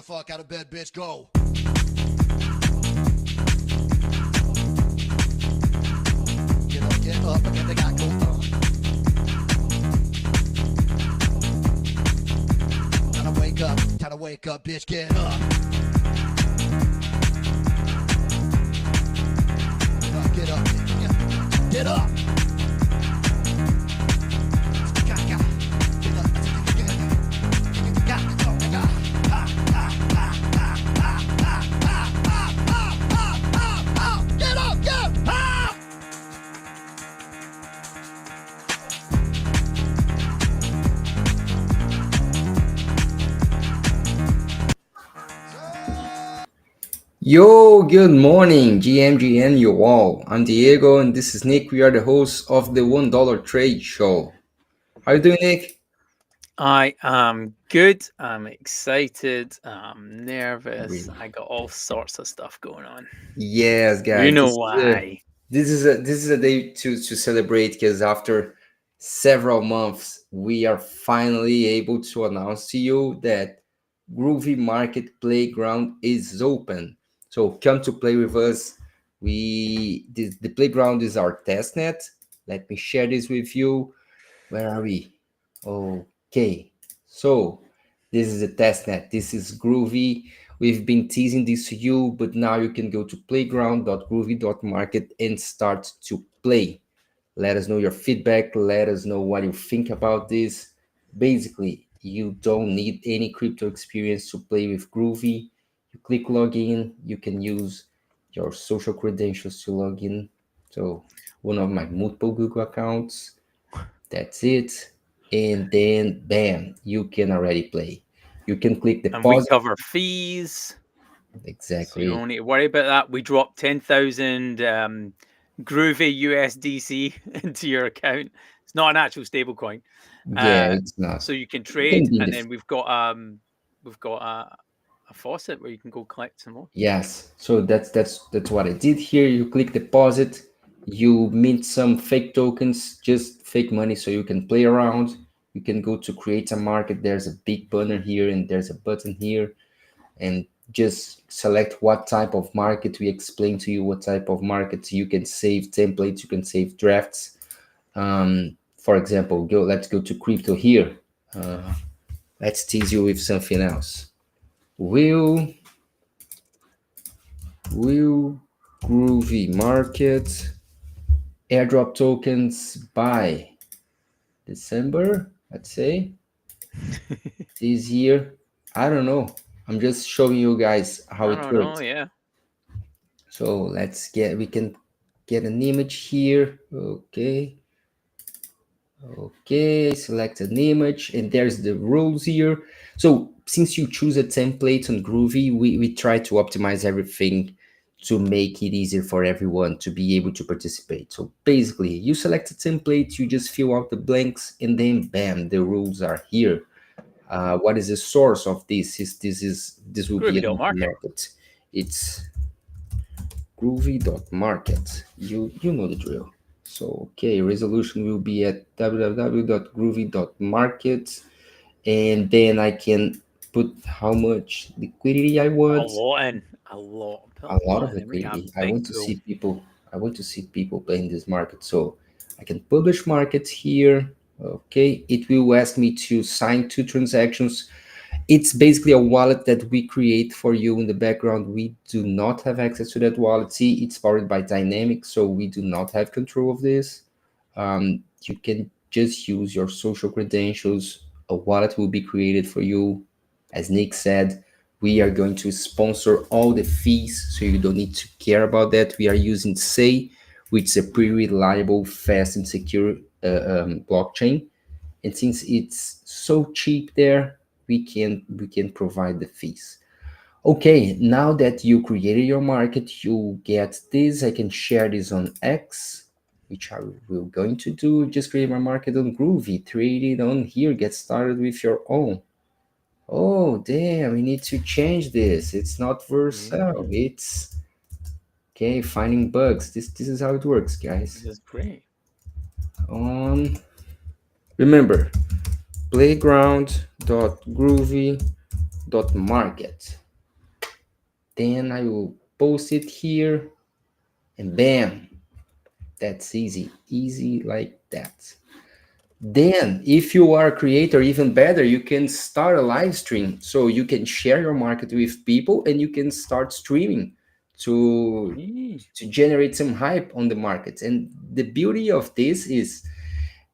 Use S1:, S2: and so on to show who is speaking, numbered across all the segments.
S1: fuck out of bed, bitch. Go. Get up, again. They got go. Time to wake up, bitch. Get up. Get up. Get up.
S2: Yo, good morning, GMGN, you all. I'm Diego, and this is Nick. We are the hosts of the $1 Trade Show. How you doing, Nick?
S3: I am good. I'm excited. I'm nervous.
S2: Really?
S3: I got all sorts of stuff going on.
S2: Yes,
S3: You
S2: guys.
S3: know why.
S2: This is a day to celebrate because after several months, we are finally able to announce to you that Groovy Market Playground is open. So come to play with us. The playground is our test net. Let me share this with you. Where are we? Okay. So this is a test net. This is Groovy. We've been teasing this to you, but now you can go to playground.groovy.market and start to play. Let us know your feedback. Let us know what you think about this. Basically, you don't need any crypto experience to play with Groovy. You click login, you can use your social credentials to log in. So, one of my multiple Google accounts. That's it. And then, bam, you can already play. You can click the
S3: And we
S2: pause.
S3: cover fees. So you
S2: Exactly.
S3: don't need to worry about that. We dropped 10,000 Groovy USDC into your account. It's not an actual stable coin.
S2: Yeah, it's not.
S3: So you can
S2: You can
S3: trade,
S2: be in
S3: and
S2: the
S3: then we've got a faucet where you can go collect some more.
S2: Yes, so that's what I did here. You click deposit, you mint some fake tokens, just fake money, so you can play around. You can go to create a market. There's a big banner here, and there's a button here, and just select what type of market. We explain to you what type of markets you can save templates, you can save drafts. For example, let's go to crypto here. Let's tease you with something else. Will Will Groovy Market airdrop tokens by December, let's say, this year? I don't know. I'm just showing you guys how
S3: I
S2: it
S3: don't know.
S2: works.
S3: Yeah.
S2: So we can get an image here. Okay, select an image, and there's the rules here. So since you choose a template on Groovy, we try to optimize everything to make it easier for everyone to be able to participate. So basically, you select a template, you just fill out the blanks, and then bam, the rules are here. What is the source of this? This will be
S3: Groovy
S2: an
S3: dot
S2: open
S3: market.
S2: market. It's groovy.market. You know the drill. So okay, resolution will be at www.groovy.market, and then I can put how much liquidity I
S3: A
S2: want.
S3: lot in. A lot. Put
S2: A
S3: a
S2: lot
S3: lot
S2: of
S3: in. We have
S2: liquidity. I
S3: big
S2: want to
S3: pool.
S2: see people. I want to see people playing this market. So I can publish markets here. Okay, it will ask me to sign two transactions. It's basically a wallet that we create for you in the background. We do not have access to that wallet. See, it's powered by Dynamic, so we do not have control of this. You can just use your social credentials. A wallet will be created for you. As Nick said, we are going to sponsor all the fees, so you don't need to care about that. We are using Say, which is a pretty reliable, fast, and secure blockchain. And since it's so cheap there, we can provide the fees. Okay, now that you created your market, you get this. I can share this on X, which I will going to do. Just create my market on Groovy, trade it on here, get started with your own. Oh damn, we need to change this. It's not Vercel, it's okay, finding bugs. This is how it works,
S3: This
S2: guys.
S3: is great.
S2: Remember, playground.groovy.market. market. Then I will post it here, and bam, that's easy like that. Then if you are a creator, even better, you can start a live stream, so you can share your market with people and you can start streaming to generate some hype on the market. And the beauty of this is,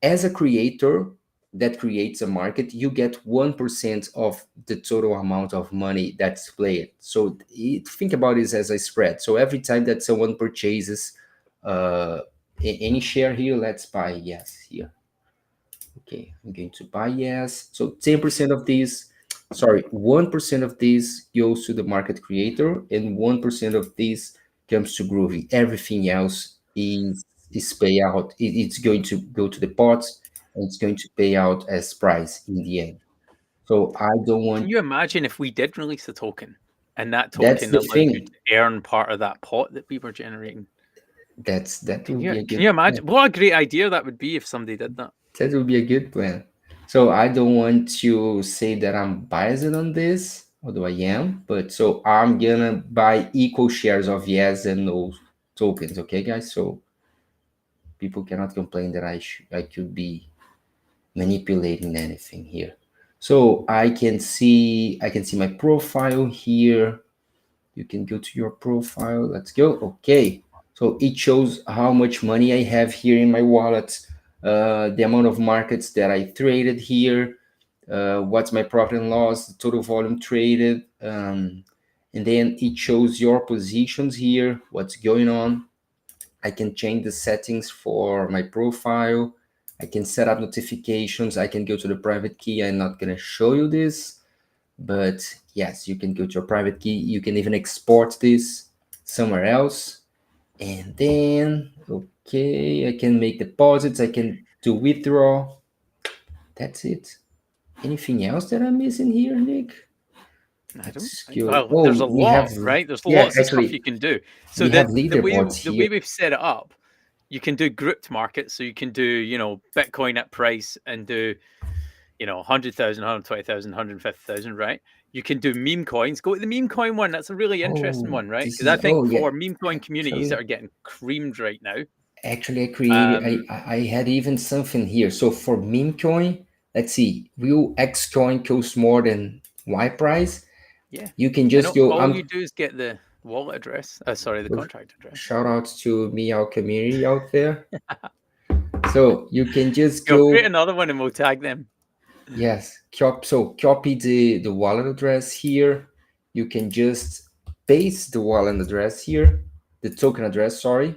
S2: as a creator that creates a market, you get 1% of the total amount of money that's played. So think about this as a spread. So every time that someone purchases any share here, let's buy yes here. Okay, I'm going to buy yes. So 10% of this, 1% of this goes to the market creator, and 1% of this comes to Groovy. Everything else is payout. It's going to go to the pots, and it's going to pay out as price in the end. So I don't want.
S3: Can you imagine if we did release a token and that
S2: That's
S3: token
S2: the
S3: allowed you
S2: thing.
S3: to earn part of that pot that we were generating?
S2: That
S3: Can
S2: would be a
S3: you
S2: good.
S3: imagine what a great idea that would be if somebody did that?
S2: That would be a good plan. So I don't want to say that I'm biased on this, although I am, but so I'm gonna buy equal shares of yes and no tokens, okay, guys? So people cannot complain that I could be manipulating anything here. So I can see my profile here. You can go to your profile. Let's go. Okay. So it shows how much money I have here in my wallet, the amount of markets that I traded here, what's my profit and loss, the total volume traded, and then it shows your positions here, what's going on. I can change the settings for my profile. I can set up notifications. I can go to the private key. I'm not going to show you this, but yes, you can go to your private key. You can even export this somewhere else. And then, okay, I can make deposits. I can do withdrawal. That's it. Anything else that I'm missing here, Nick?
S3: I don't.
S2: Let's go.
S3: Well,
S2: Oh,
S3: there's a
S2: we
S3: lot,
S2: have,
S3: right? There's
S2: yeah,
S3: lots of stuff
S2: actually,
S3: you can do. So
S2: we have leaderboards
S3: the
S2: here.
S3: way we've set it up, you can do grouped markets. So you can do, Bitcoin at price and do, 100,000, 120,000, 150,000, right? You can do meme coins. Go to the meme coin one. That's a really interesting one, right?
S2: This
S3: Because I
S2: is,
S3: think
S2: yeah.
S3: for meme coin communities that
S2: Actually,
S3: are getting creamed right now.
S2: Actually, I created, I had even something here. So for meme coin, let's see, will X coin cost more than Y price?
S3: Yeah.
S2: You can just go.
S3: All you do is get the wallet address. The
S2: Well,
S3: contract address.
S2: shout out to Meow community out there. So you can just
S3: Go
S2: go.
S3: create another one and we'll tag them.
S2: Yes, copy the wallet address here. You can just paste the wallet address here, the token address, sorry,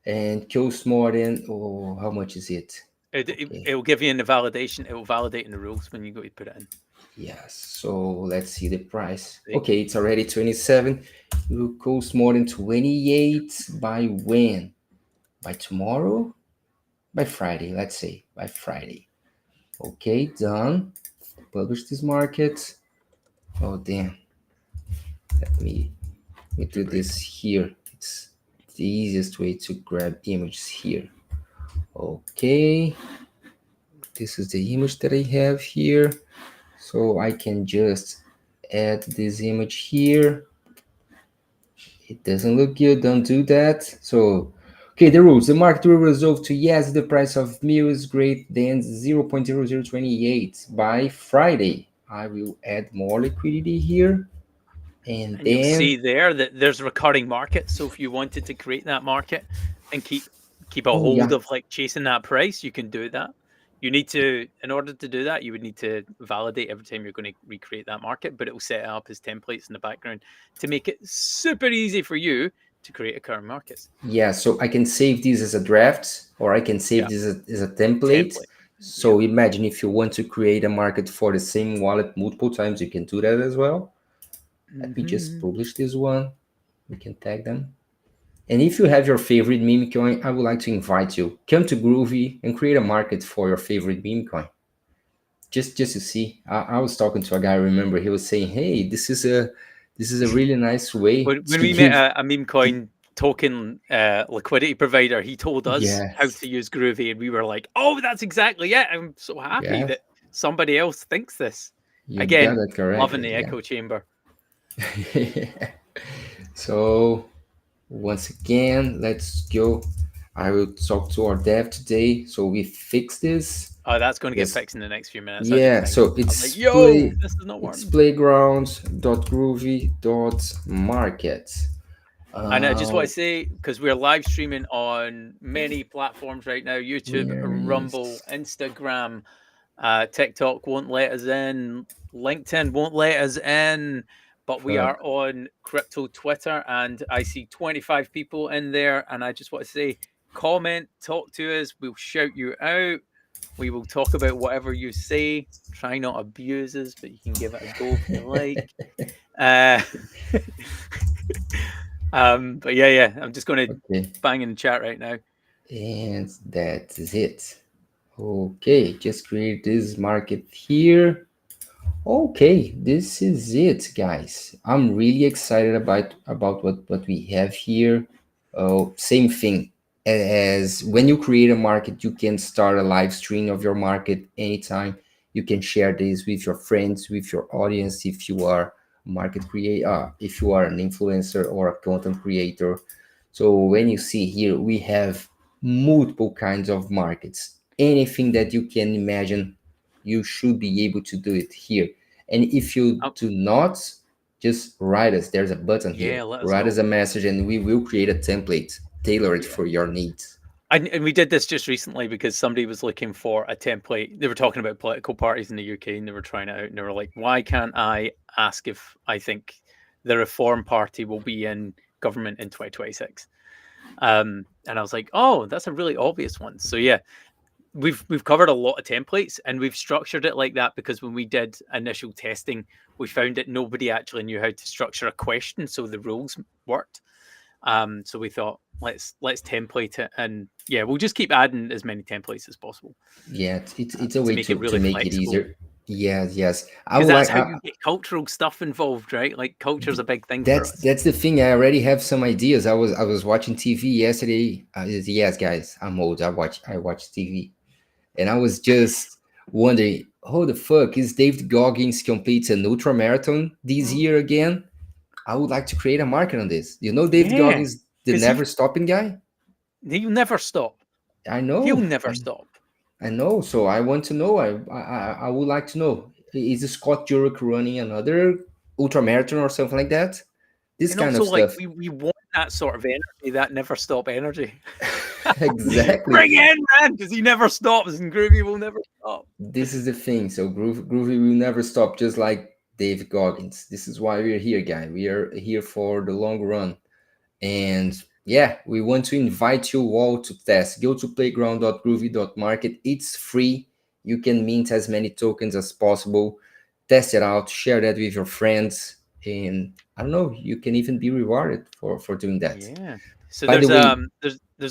S2: and cost more than, oh, how much is it?
S3: It will give you in the validation. It will validate in the rules when you go to put it in.
S2: Yes. So let's see the price. Okay, it's already 27. It will cost more than 28 by when? By tomorrow? By Friday, let's say. By Friday. Okay, done. Publish this market. Oh, damn. Let me do this here. It's the easiest way to grab images here. Okay. This is the image that I have here. So I can just add this image here. It doesn't look good. Don't do that. So, okay, the rules. The market will resolve to yes, the price of meal is great, then 0.0028 by Friday. I will add more liquidity here. And then
S3: you'll see there that there's recurring markets. So if you wanted to create that market and keep a hold of like chasing that price, you can do that. You need to, in order to do that, you would need to validate every time you're going to recreate that market, but it will set it up as templates in the background to make it super easy for you to create a current markets.
S2: Yeah, so I can save this as a draft, or I can save this as a template. So imagine if you want to create a market for the same wallet multiple times, you can do that as well. Let me just publish this one. We can tag them. And if you have your favorite meme coin, I would like to invite you. Come to Groovy and create a market for your favorite meme coin. Just to see. I was talking to a guy, I remember he was saying, hey, this is a really nice way.
S3: When we met a meme coin token liquidity provider, he told us how to use Groovy, and we were like, oh, that's exactly it. I'm so happy that somebody else thinks this.
S2: You got
S3: Again,
S2: it correct.
S3: loving the
S2: Yeah.
S3: echo chamber.
S2: So once again, let's go. I will talk to our dev today. So we fix this.
S3: Oh, that's going to get
S2: Yes.
S3: fixed in the next few minutes.
S2: Yeah, so
S3: I'm
S2: it's
S3: like, yo, this is not
S2: it's
S3: working.
S2: playgrounds.groovy.market.
S3: And I just want to say, because we're live streaming on many platforms right now, YouTube, Rumble, Instagram, TikTok won't let us in, LinkedIn won't let us in, but we are on crypto Twitter, and I see 25 people in there. And I just want to say, comment, talk to us. We'll shout you out. We will talk about whatever you say. Try not abuse us, but you can give it a go if you like. But yeah, I'm just going to bang in the chat right now.
S2: And that is it. Okay, just create this market here. Okay, this is it, guys. I'm really excited about what we have here. Same thing as when you create a market, you can start a live stream of your market anytime. You can share this with your friends, with your audience, if you are a market creator, if you are an influencer or a content creator. So when you see here, we have multiple kinds of markets. Anything that you can imagine, you should be able to do it here. And if you do not, just write us. There's a button here. Write us a message and we will create a template tailored for your needs.
S3: And we did this just recently because somebody was looking for a template. They were talking about political parties in the UK and they were trying it out and they were like, why can't I ask if I think the Reform Party will be in government in 2026? And I was like, oh, that's a really obvious one. So yeah, we've covered a lot of templates and we've structured it like that because when we did initial testing, we found that nobody actually knew how to structure a question, so the rules worked. So we thought let's template it, and yeah, we'll just keep adding as many templates as possible.
S2: Yeah, it's a way to make it easier. Yes.
S3: Because that's how you get cultural stuff involved, right? Like culture's a big thing for us.
S2: That's the thing. I already have some ideas. I was watching TV yesterday. Yes, guys, I'm old. I watch TV, and I was just wondering, how the fuck is David Goggins completes an ultra marathon this year again? I would like to create a market on this. You know, David Goggins, the never stopping guy.
S3: He'll never stop.
S2: I know.
S3: He'll never stop.
S2: I know. So I want to know. I would like to know. Is Scott Jurek running another ultramarathon or something like that? This
S3: and
S2: kind
S3: also,
S2: of stuff.
S3: We want that sort of energy, that never stop energy.
S2: Exactly.
S3: Bring in, man, because he never stops and Groovy will never stop.
S2: This is the thing. So Groovy will never stop, just like David Goggins. This is why we're here, guys. We are here for the long run. And yeah, we want to invite you all to test. Go to playground.groovy.market. It's free. You can mint as many tokens as possible. Test it out. Share that with your friends. And I don't know, you can even be rewarded for doing that.
S3: Yeah. So there's a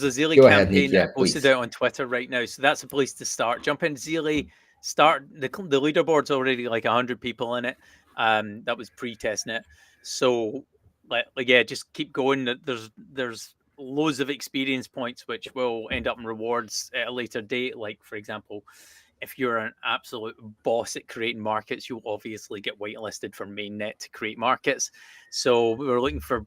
S3: Zealy campaign posted out on Twitter right now. So that's a place to start. Jump in Zealy. Start the leaderboard's already like 100 people in it. That was pre-testing it. So yeah, just keep going. There's loads of experience points which will end up in rewards at a later date. Like for example, if you're an absolute boss at creating markets, you'll obviously get whitelisted for mainnet to create markets. So we're looking for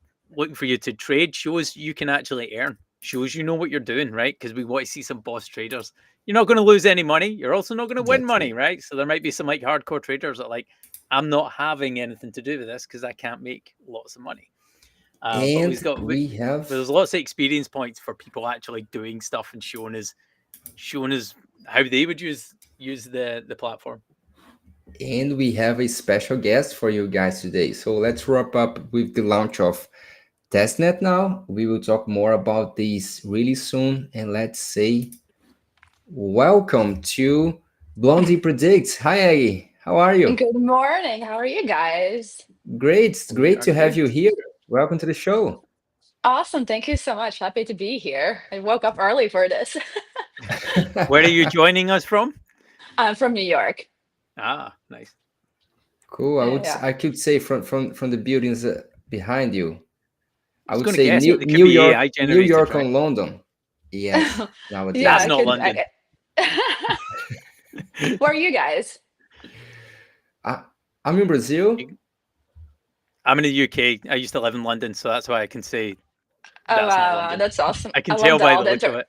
S3: you to trade. Shows you can actually earn. Shows you know what you're doing, right? Because we want to see some boss traders. You're not going to lose any money. You're also not going to win money, right? So there might be some like hardcore traders that like, I'm not having anything to do with this because I can't make lots of money.
S2: And
S3: but there's lots of experience points for people actually doing stuff and showing us how they would use the platform.
S2: And we have a special guest for you guys today. So let's wrap up with the launch of Testnet now. We will talk more about this really soon. And let's say welcome to Blondie Predicts. Hi, Aggie. How are you?
S4: Good morning. How are you guys?
S2: Great. It's great to have you here. Welcome to the show.
S4: Awesome. Thank you so much. Happy to be here. I woke up early for this.
S3: Where are you joining us from?
S4: I'm from New York.
S3: Ah, nice.
S2: Cool. I could say from the buildings behind you. I would say New York or London. Yes.
S3: That's not London.
S4: Where are you guys?
S2: I'm in Brazil.
S3: You- I'm in the UK. I used to live in London, so that's why I can say
S4: Oh
S3: that's not
S4: wow, wow,
S3: London.
S4: that's awesome.
S3: I can
S4: I love
S3: tell
S4: that
S3: by
S4: all
S3: the
S4: the
S3: look of it.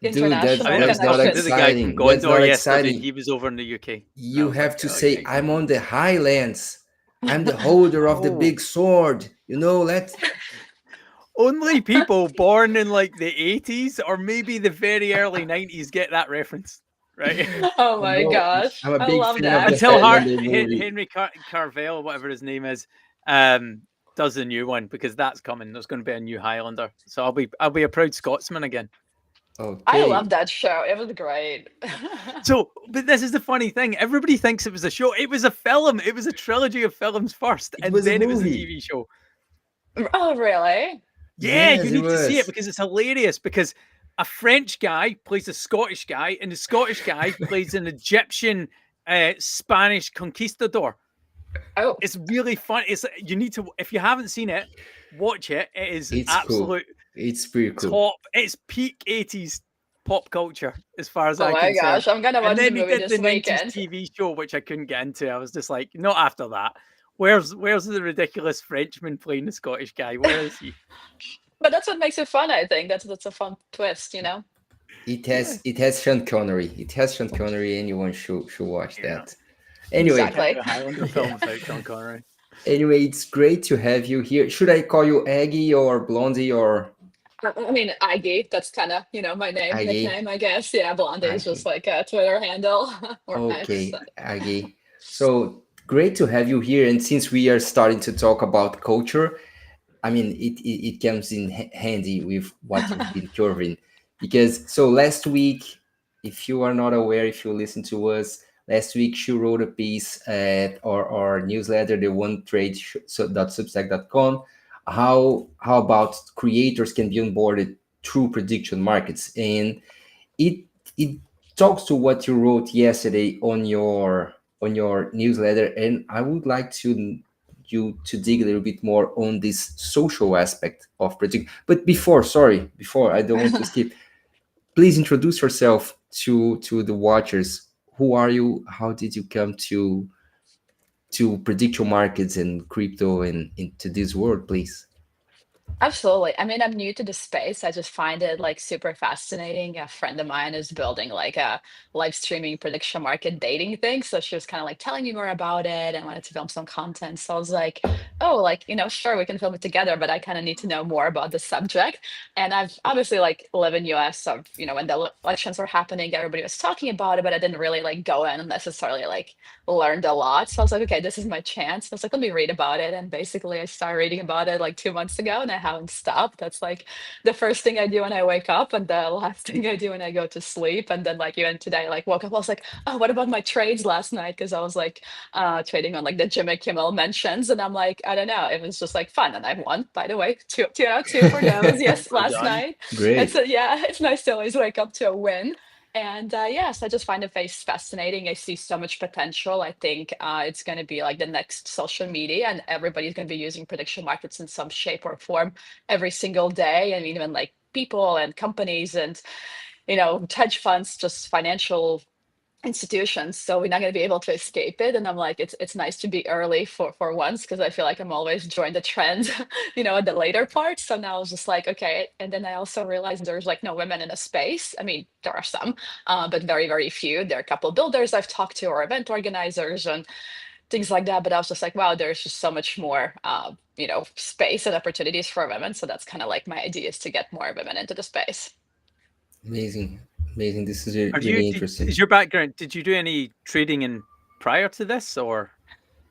S2: Dude,
S4: international
S3: I was
S2: that's not
S3: talking to
S4: connections.
S3: the guy from
S2: exciting. That's not
S3: Gondor yesterday.
S2: exciting.
S3: He was over in the UK. And I
S2: You
S3: was
S2: have
S3: like,
S2: to
S3: "Oh,
S2: say,
S3: okay."
S2: I'm on the highlands. I'm the holder of the
S3: Oh,
S2: big sword. You know, let's.
S3: only people born in like the 80s or maybe the very early 90s get that reference, right?
S4: Oh my
S2: No,
S4: gosh,
S2: I'm a
S4: I
S2: big
S4: love
S2: fan of
S4: that.
S2: the
S3: Until
S2: Highlander movie.
S3: Henry Carvell, whatever his name is, um, does the new one because that's coming. There's going to be a new Highlander, so I'll be a proud Scotsman again.
S4: I
S2: Okay.
S4: love that show. It was great.
S3: So, but this is the funny thing. Everybody thinks it was a show. It was a film. It was a trilogy of films first,
S2: It
S3: and
S2: was a
S3: then it was a
S2: movie.
S3: TV show.
S4: Oh really?
S3: Yeah, you
S2: Yes, it
S3: need to see it
S2: was.
S3: because it's hilarious. Because a French guy plays a Scottish guy, and the Scottish guy plays an Egyptian Spanish conquistador.
S4: Oh,
S3: It's really fun. It's you need to if you haven't seen it, watch it. It is
S2: It's cool.
S3: absolute
S2: It's pretty cool.
S3: top. It's peak 80s pop culture as far as
S4: oh
S3: I'm
S4: my
S3: concerned.
S4: gosh, I'm gonna
S3: And
S4: watch the
S3: then he
S4: movie
S3: did the
S4: this
S3: 90s
S4: weekend.
S3: TV show, which I couldn't get into. I was just like, not after that. Where's the ridiculous Frenchman playing the Scottish guy? Where is he?
S4: But that's what makes it fun, I think. That's a fun twist, you know?
S3: Yeah.
S2: It has Sean Connery. It has Sean Connery. Anyone should watch
S3: Yeah.
S2: that.
S3: You
S2: Anyway,
S3: can't do
S4: Exactly.
S3: a Highlander film without Sean Connery.
S2: anyway, it's great to have you here. Should I call you Aggie or Blondie or
S4: I mean, Aggie, that's kind of, my
S2: Aggie?
S4: nickname, I guess. Yeah, Blondie is just
S2: Aggie.
S4: like a Twitter handle or X.
S2: Okay, Aggie. So great to have you here. And since we are starting to talk about culture, I mean, it comes in handy with what you've been covering. Because so last week, if you are not aware, if you listen to us, last week she wrote a piece at our newsletter, the one trade substack.com, how about creators can be onboarded through prediction markets. And it it talks to what you wrote yesterday on your newsletter, and I would like to dig a little bit more on this social aspect of prediction. But before I don't want to skip. Please introduce yourself to the watchers. Who are you? How did you come to prediction markets and crypto and into this world, please?
S4: Absolutely. I mean, I'm new to the space. I just find it like super fascinating. A friend of mine is building like a live streaming prediction market dating thing. So she was kind of like telling me more about it and wanted to film some content. So I was like, oh, like, sure, we can film it together, but I kind of need to know more about the subject. And I've obviously like live in US. So, when the elections were happening, everybody was talking about it, but I didn't really like go in and necessarily like learned a lot. So I was like, okay, this is my chance. I was like, let me read about it. And basically, I started reading about it like 2 months ago, and I haven't stopped. That's like the first thing I do when I wake up, and the last thing I do when I go to sleep. And then, like, even today, like, woke up, I was like, oh, what about my trades last night? Because I was like trading on like the Jimmy Kimmel mentions. And I'm like, I don't know. It was just like fun. And I won, by the way, two out of two for those. Yes,
S3: Well
S4: last
S3: done.
S4: night.
S2: Great.
S4: Yeah, it's nice to always wake up to a win. And yes, I just find the face fascinating. I see so much potential. I think it's going to be like the next social media, and everybody's going to be using prediction markets in some shape or form every single day. I mean, even like people and companies and, hedge funds, just financial institutions, so we're not going to be able to escape it. And I'm like, it's nice to be early for once, because I feel like I'm always join the trend at the later part. So now I was just like, okay. And then I also realized there's like no women in the space. I mean, there are some, but very very few. There are a couple builders I've talked to, or event organizers and things like that, but I was just like, wow, there's just so much more space and opportunities for women. So that's kind of like my idea, is to get more women into the space.
S2: Amazing. Amazing. This is
S3: Are
S2: really
S3: is
S2: interesting.
S3: your background? Did you do any trading in prior to this, or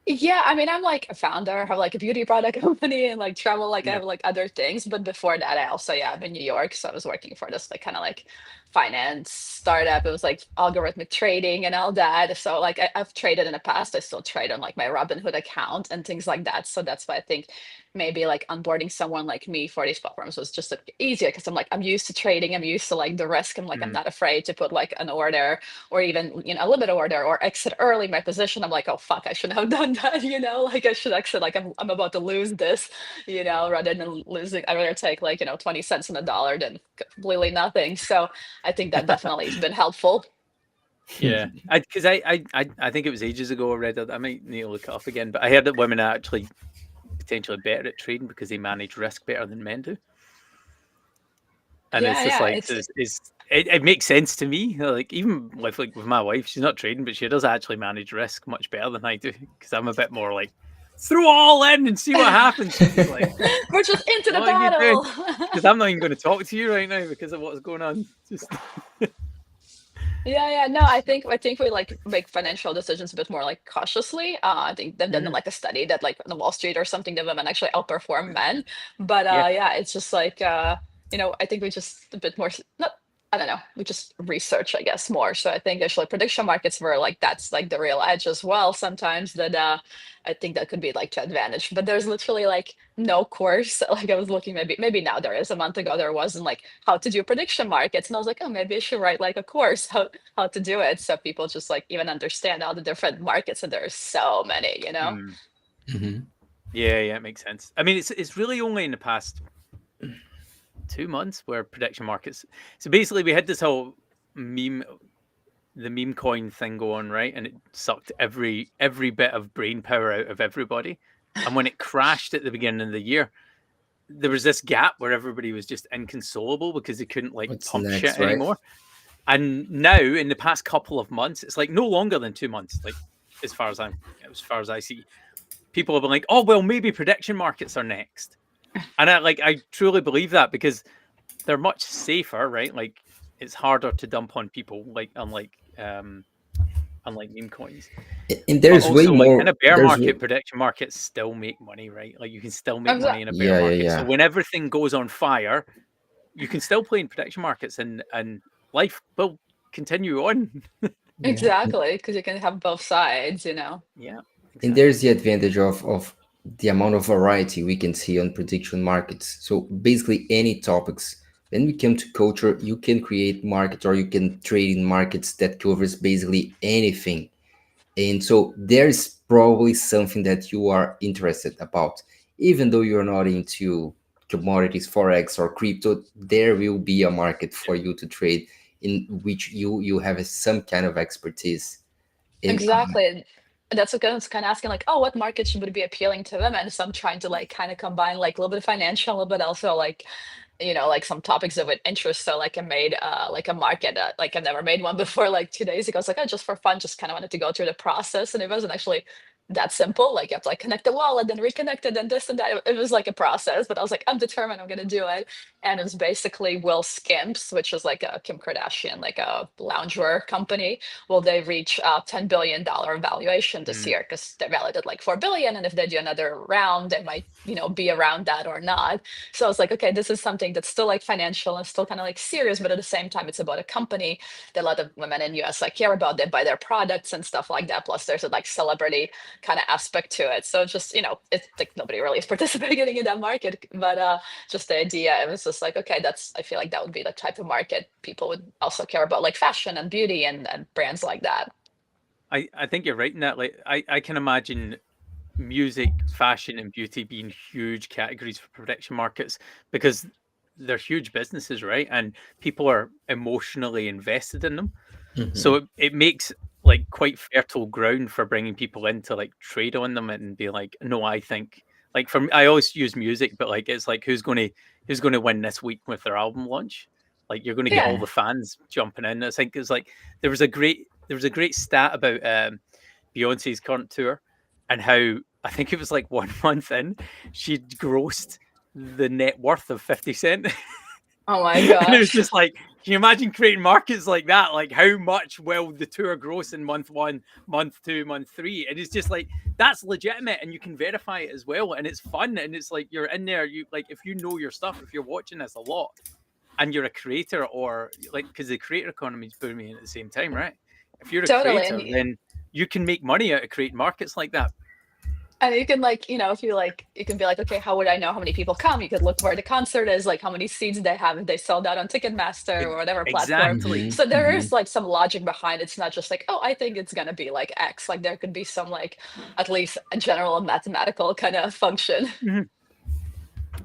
S4: Yeah, I mean, I'm like a founder, I have like a beauty product company and like travel, like I
S3: yeah?
S4: have like other things. But before that, I also, yeah, I'm in New York. So I was working for this like kind of like finance startup. It was like algorithmic trading and all that. So like I've traded in the past. I still trade on like my Robinhood account and things like that. So that's why I think maybe like onboarding someone like me for these platforms was just like, easier, because I'm used to trading. I'm used to like the risk. I'm like, I'm
S3: Mhm.
S4: not afraid to put like an order, or even a limit order, or exit early my position. I'm like, oh fuck, I shouldn't have done that. Like I should exit, like I'm about to lose this, rather than losing. I rather take like 20 cents on a dollar than completely nothing. So I think that definitely has been helpful.
S3: Yeah, because I think it was ages ago I read that. I might need to look it up again, but I heard that women are actually potentially better at trading because they manage risk better than men do. And it's
S4: Yeah,
S3: just
S4: yeah.
S3: like it makes sense to me. Like even with my wife, she's not trading, but she does actually manage risk much better than I do because I'm a bit more like throw it all in and see what happens. She's like,
S4: We're just into the
S3: what are you doing?
S4: battle.
S3: Because I'm not even going to talk to you right now because of what's going on. Just
S4: Yeah, yeah. No, I think we like make financial decisions a bit more like cautiously. I think they've done
S3: Mhm.
S4: like a study that like on Wall Street or something that women actually outperform men. But
S3: Yeah,
S4: yeah, it's just like I think we just a bit more not I don't know, we just research, I guess, more. So I think actually prediction markets were like that's like the real edge as well sometimes that I think that could be like to advantage. But there's literally like no course. Like I was looking maybe now there is a month ago there wasn't like how to do prediction markets. And I was like, oh maybe I should write like a course how to do it so people just like even understand all the different markets and there are so many, you know?
S3: mm.
S2: Mhm.
S3: Yeah, it makes sense. I mean, it's really only in the past 2 months where prediction markets. So basically, we had this whole meme, the meme coin thing going right, and it sucked every bit of brain power out of everybody. And when it crashed at the beginning of the year, there was this gap where everybody was just inconsolable because they couldn't like
S2: What's
S3: pump
S2: next,
S3: shit
S2: right?
S3: anymore. And now, in the past couple of months, it's like no longer than 2 months. Like as far as I see, people have been like, "Oh well, maybe prediction markets are next," and I truly believe that because they're much safer, right? Like it's harder to dump on people, like unlike meme coins.
S2: And
S3: But
S2: there's way
S3: also, like in
S2: more.
S3: a bear market, prediction markets still make money, right? Like you can still make money in a bear
S2: Yeah, yeah,
S3: market. So
S2: yeah.
S3: when everything goes on fire, you can still play in prediction markets, and life will continue on.
S2: Yeah.
S4: Exactly, because you can have both sides, you know.
S3: Yeah,
S2: And
S3: exactly.
S2: there's the advantage of the amount of variety we can see on prediction markets. So basically any topics. When we come to culture, you can create markets or you can trade in markets that covers basically anything. And so there's probably something that you are interested about. Even though you're not into commodities, forex or crypto, there will be a market
S3: Yeah.
S2: for you to trade in which you have some kind of expertise. And
S4: Exactly. And that's what I was kind of asking, like, oh, what markets would be appealing to women? So I'm trying to like kind of combine like a little bit of financial, a little bit also like, like some topics that would interest. So like I made like a market, like I've never made one before. Like 2 days ago, I was like, oh, just for fun, just kind of wanted to go through the process, and it wasn't actually that simple. Like you have to like connect the wallet, then reconnect it, and this and that. It was like a process, but I was like, I'm determined, I'm gonna do it. And it was basically Will Skimps, which is like a Kim Kardashian, like a loungewear company. Will they reach $10 billion valuation this
S3: Mm,
S4: year? Because they're valued at like 4 billion, and if they do another round, they might, be around that or not. So I was like, okay, this is something that's still like financial and still kind of like serious, but at the same time, it's about a company that a lot of women in US like care about. They buy their products and stuff like that. Plus, there's a like celebrity kind of aspect to it. So just it's like nobody really is participating in that market, but just the idea, it was just like, okay, I feel like that would be the type of market people would also care about, like fashion and beauty and brands like that.
S3: I think you're right in that. Like I can imagine music, fashion, and beauty being huge categories for prediction markets because they're huge businesses, right? And people are emotionally invested in them. So
S2: Mhm.
S3: it makes like quite fertile ground for bringing people in to like trade on them and be like, no, I think like from I always use music, but like it's like who's gonna win this week with their album launch? Like you're gonna get all
S4: Yeah.
S3: the fans jumping in. I think it's like there was a great stat about Beyonce's current tour and how I think it was like 1 month in, she'd grossed the net worth of 50 Cent.
S4: Oh my
S3: And it was
S4: gosh.
S3: just like, can you imagine creating markets like that? Like, how much will the tour gross in month one, month two, month three? And it's just like, that's legitimate and you can verify it as well. And it's fun. And it's like, you're in there, you like, if you know your stuff, if you're watching this a lot and you're a creator or like, because the creator economy is booming at the same time, right? If you're a
S4: Totally.
S3: creator, then you can make money out of creating markets like that.
S4: And you can like, if you like, you can be like, okay, how would I know how many people come? You could look where the concert is, like how many seats they have, if they sold out on Ticketmaster
S3: E-
S4: or whatever platform.
S3: Exactly.
S2: Mhm.
S4: So there is
S2: Mhm.
S4: like some logic behind it. It's not just like, oh, I think it's gonna be like X. Like there could be some like at least a general mathematical kind of function.
S3: Mhm.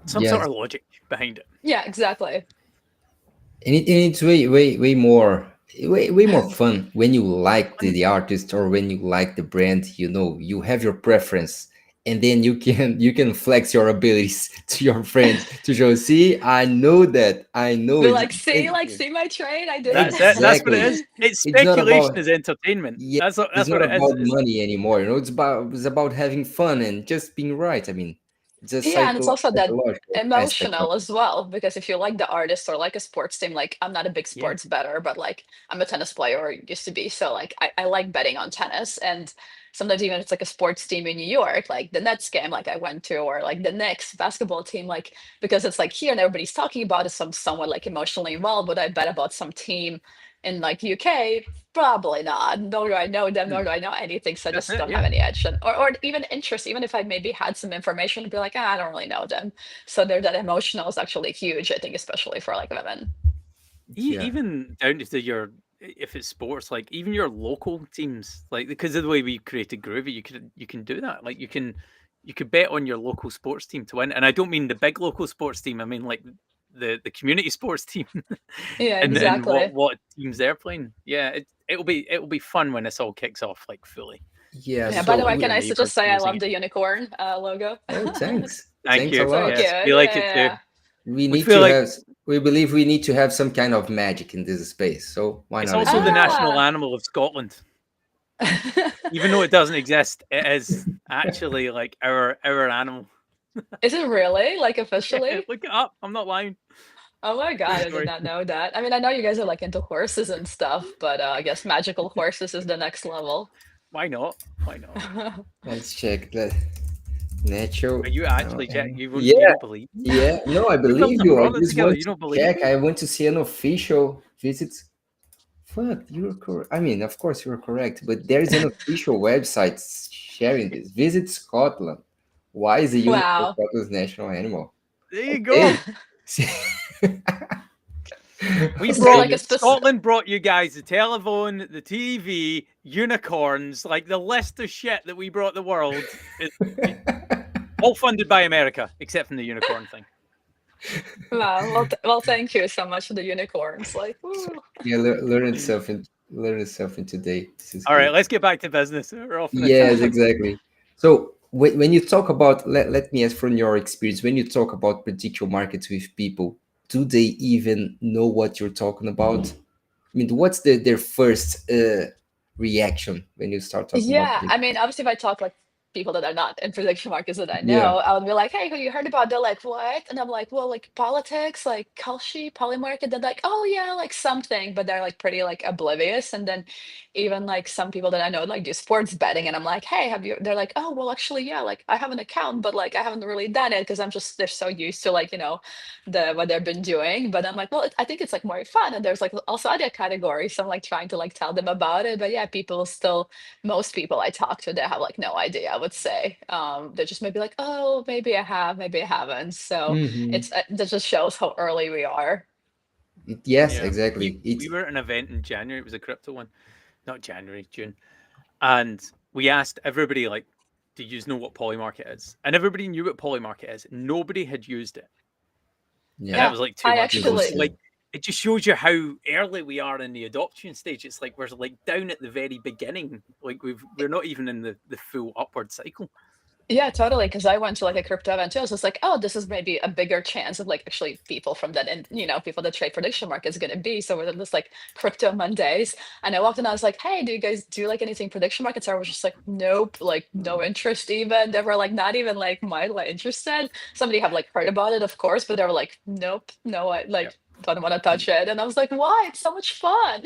S3: Some sort
S2: Yes.
S3: of logic behind it.
S4: Yeah, exactly.
S2: And it's way more way more fun when you like the artist or when you like the brand. You know, you have your preference, and then you can flex your abilities to your friends to show. See, I know that. I know
S4: Be
S2: it.
S4: like, see my trade, I did
S3: That's it. That's what it
S2: Exactly.
S3: is. It's
S2: It's not
S3: speculation
S2: about
S3: is entertainment.
S2: yeah. It's
S3: That's what
S2: not
S3: it is.
S2: about money anymore. You know, it's about having fun and just being right. I mean, it's a
S4: Yeah, and it's also that
S2: psychological aspect of
S4: emotional as well, because if you like the artist or like a sports team, like I'm not a big
S3: Yeah.
S4: sports bettor, but like I'm a tennis player or used to be. So like I like betting on tennis. And sometimes even if it's like a sports team in New York, like the Nets game like I went to, or like the Knicks basketball team, like because it's like here and everybody's talking about it, so I'm somewhat like emotionally involved. Would I bet about some team in like UK? Probably not. Nor do I know them, nor
S3: Hmm.
S4: do I know anything. So I
S3: That's
S4: just
S3: it.
S4: don't have
S3: Yeah.
S4: any edge. Or even interest, even if I maybe had some information, I'd be like, ah, I don't really know them. So there, that emotional is actually huge, I think, especially for like women.
S2: yeah.
S3: Even down to your if it's sports, like even your local teams, like because of the way we created Groovy, you can do that. Like you could bet on your local sports team to win, and I don't mean the big local sports team. I mean like the community sports team,
S4: Yeah,
S3: and
S4: exactly.
S3: what teams they're playing. Yeah, it'll be fun when this all kicks off like fully.
S2: Yeah.
S4: Yeah, by the
S3: So
S4: way,
S2: So
S3: many
S4: can I just
S3: neighbors
S4: say I
S3: using
S4: love
S3: it.
S4: the unicorn logo?
S2: oh, thanks.
S3: Thank
S2: Thanks a
S3: you.
S4: So
S2: lot.
S4: cute.
S3: Yes,
S4: Yeah,
S3: we like it too.
S4: yeah,
S2: We
S3: We
S2: need
S3: feel
S2: to
S3: like
S2: have. We believe we need to have some kind of magic in this space. So why
S3: it's
S2: not as
S3: also the
S2: well?
S3: national
S4: yeah.
S3: animal of Scotland.
S4: Ah.
S3: Even though it doesn't exist, it is actually like our animal.
S4: Is it really? Like
S3: Yeah,
S4: officially?
S3: look it up. I'm not lying.
S4: Oh my
S3: True
S4: God, I did
S3: story.
S4: not know that. I mean, I know you guys are like into horses and stuff, but I guess magical horses is the next level.
S3: Why not? Why not?
S2: Let's check that. Natural.
S3: Are you actually check? You
S2: Yeah.
S3: don't believe me?
S2: Yeah. No, I
S3: We built
S2: believe
S3: a
S2: you. I
S3: product
S2: just
S3: together.
S2: want
S3: You
S2: to
S3: don't believe
S2: check.
S3: me?
S2: I want to see an official visit. Fuck, you're correct. I mean, of course you're correct, but there is an official website sharing this. Visit Scotland. Why is the unicorn
S4: Wow.
S2: Scotland's national animal?
S3: There you
S2: Okay.
S3: go. We
S4: Is there
S3: brought
S4: like
S2: Okay.
S4: a specific?
S3: Scotland brought you guys the telephone, the TV, unicorns, like the list of shit that we brought the world is all funded by America, except from the unicorn thing.
S4: Wow. Well, well, thank you so much for the unicorns. Like,
S2: So,
S4: woo.
S2: yeah, learn something today. This is
S3: All right,
S2: good.
S3: let's get back to business. We're off on a
S2: Yes,
S3: tangent.
S2: exactly. So when you talk about, let me ask from your experience, when you talk about prediction markets with people, do they even know what you're talking about? I mean, what's their first reaction when you start talking about
S4: Yeah, I
S2: prediction?
S4: mean, obviously, if I talk like people that are not in prediction markets that I
S2: Yeah.
S4: know, I would be like, "Hey, have you heard about?" They're like, "What?" And I'm like, "Well, like politics, like Kalshi, Polymarket." They're like, "Oh yeah, like something," but they're like pretty like oblivious. And then even like some people that I know like do sports betting, and I'm like, "Hey, have you?" They're like, "Oh, well, actually, yeah, like I have an account, but like I haven't really done it because I'm just they're so used to like the what they've been doing." But I'm like, "Well, I think it's like more fun." And there's like also other categories. So I'm like trying to like tell them about it, but yeah, people still most people I talk to, they have like no idea, I would say. They're just maybe like, oh, maybe I have, maybe I haven't. So
S2: Hmm.
S4: it's that just shows how early we are.
S2: Yes,
S3: Yeah,
S2: exactly.
S3: we
S2: It's
S3: were at an event in January. It was a crypto one, not January, June, and we asked everybody like, "Do you know what Polymarket is?" And everybody knew what Polymarket is. Nobody had used it, and that
S2: yeah,
S4: Yeah,
S3: was like two
S4: I
S3: months
S2: it's
S3: ago.
S2: the
S3: So
S4: actually,
S3: like,
S2: same.
S3: it just shows you how early we are in the adoption stage. It's like we're like down at the very beginning. Like we're not even in the full upward cycle.
S4: yeah, totally. Because I went to like a crypto event too. So it's like, oh, this is maybe a bigger chance of like actually people from that, and people that trade prediction market is going to be. So we're this like crypto Mondays, and I walked in, I was like, hey, do you guys do like anything prediction markets? I was just like, nope, like no interest even. They were like not even like mildly interested. Somebody have like heard about it, of course, but they were like, nope, no, I
S3: Yeah,
S4: like don't want to touch it. And I was like, why? It's so much fun.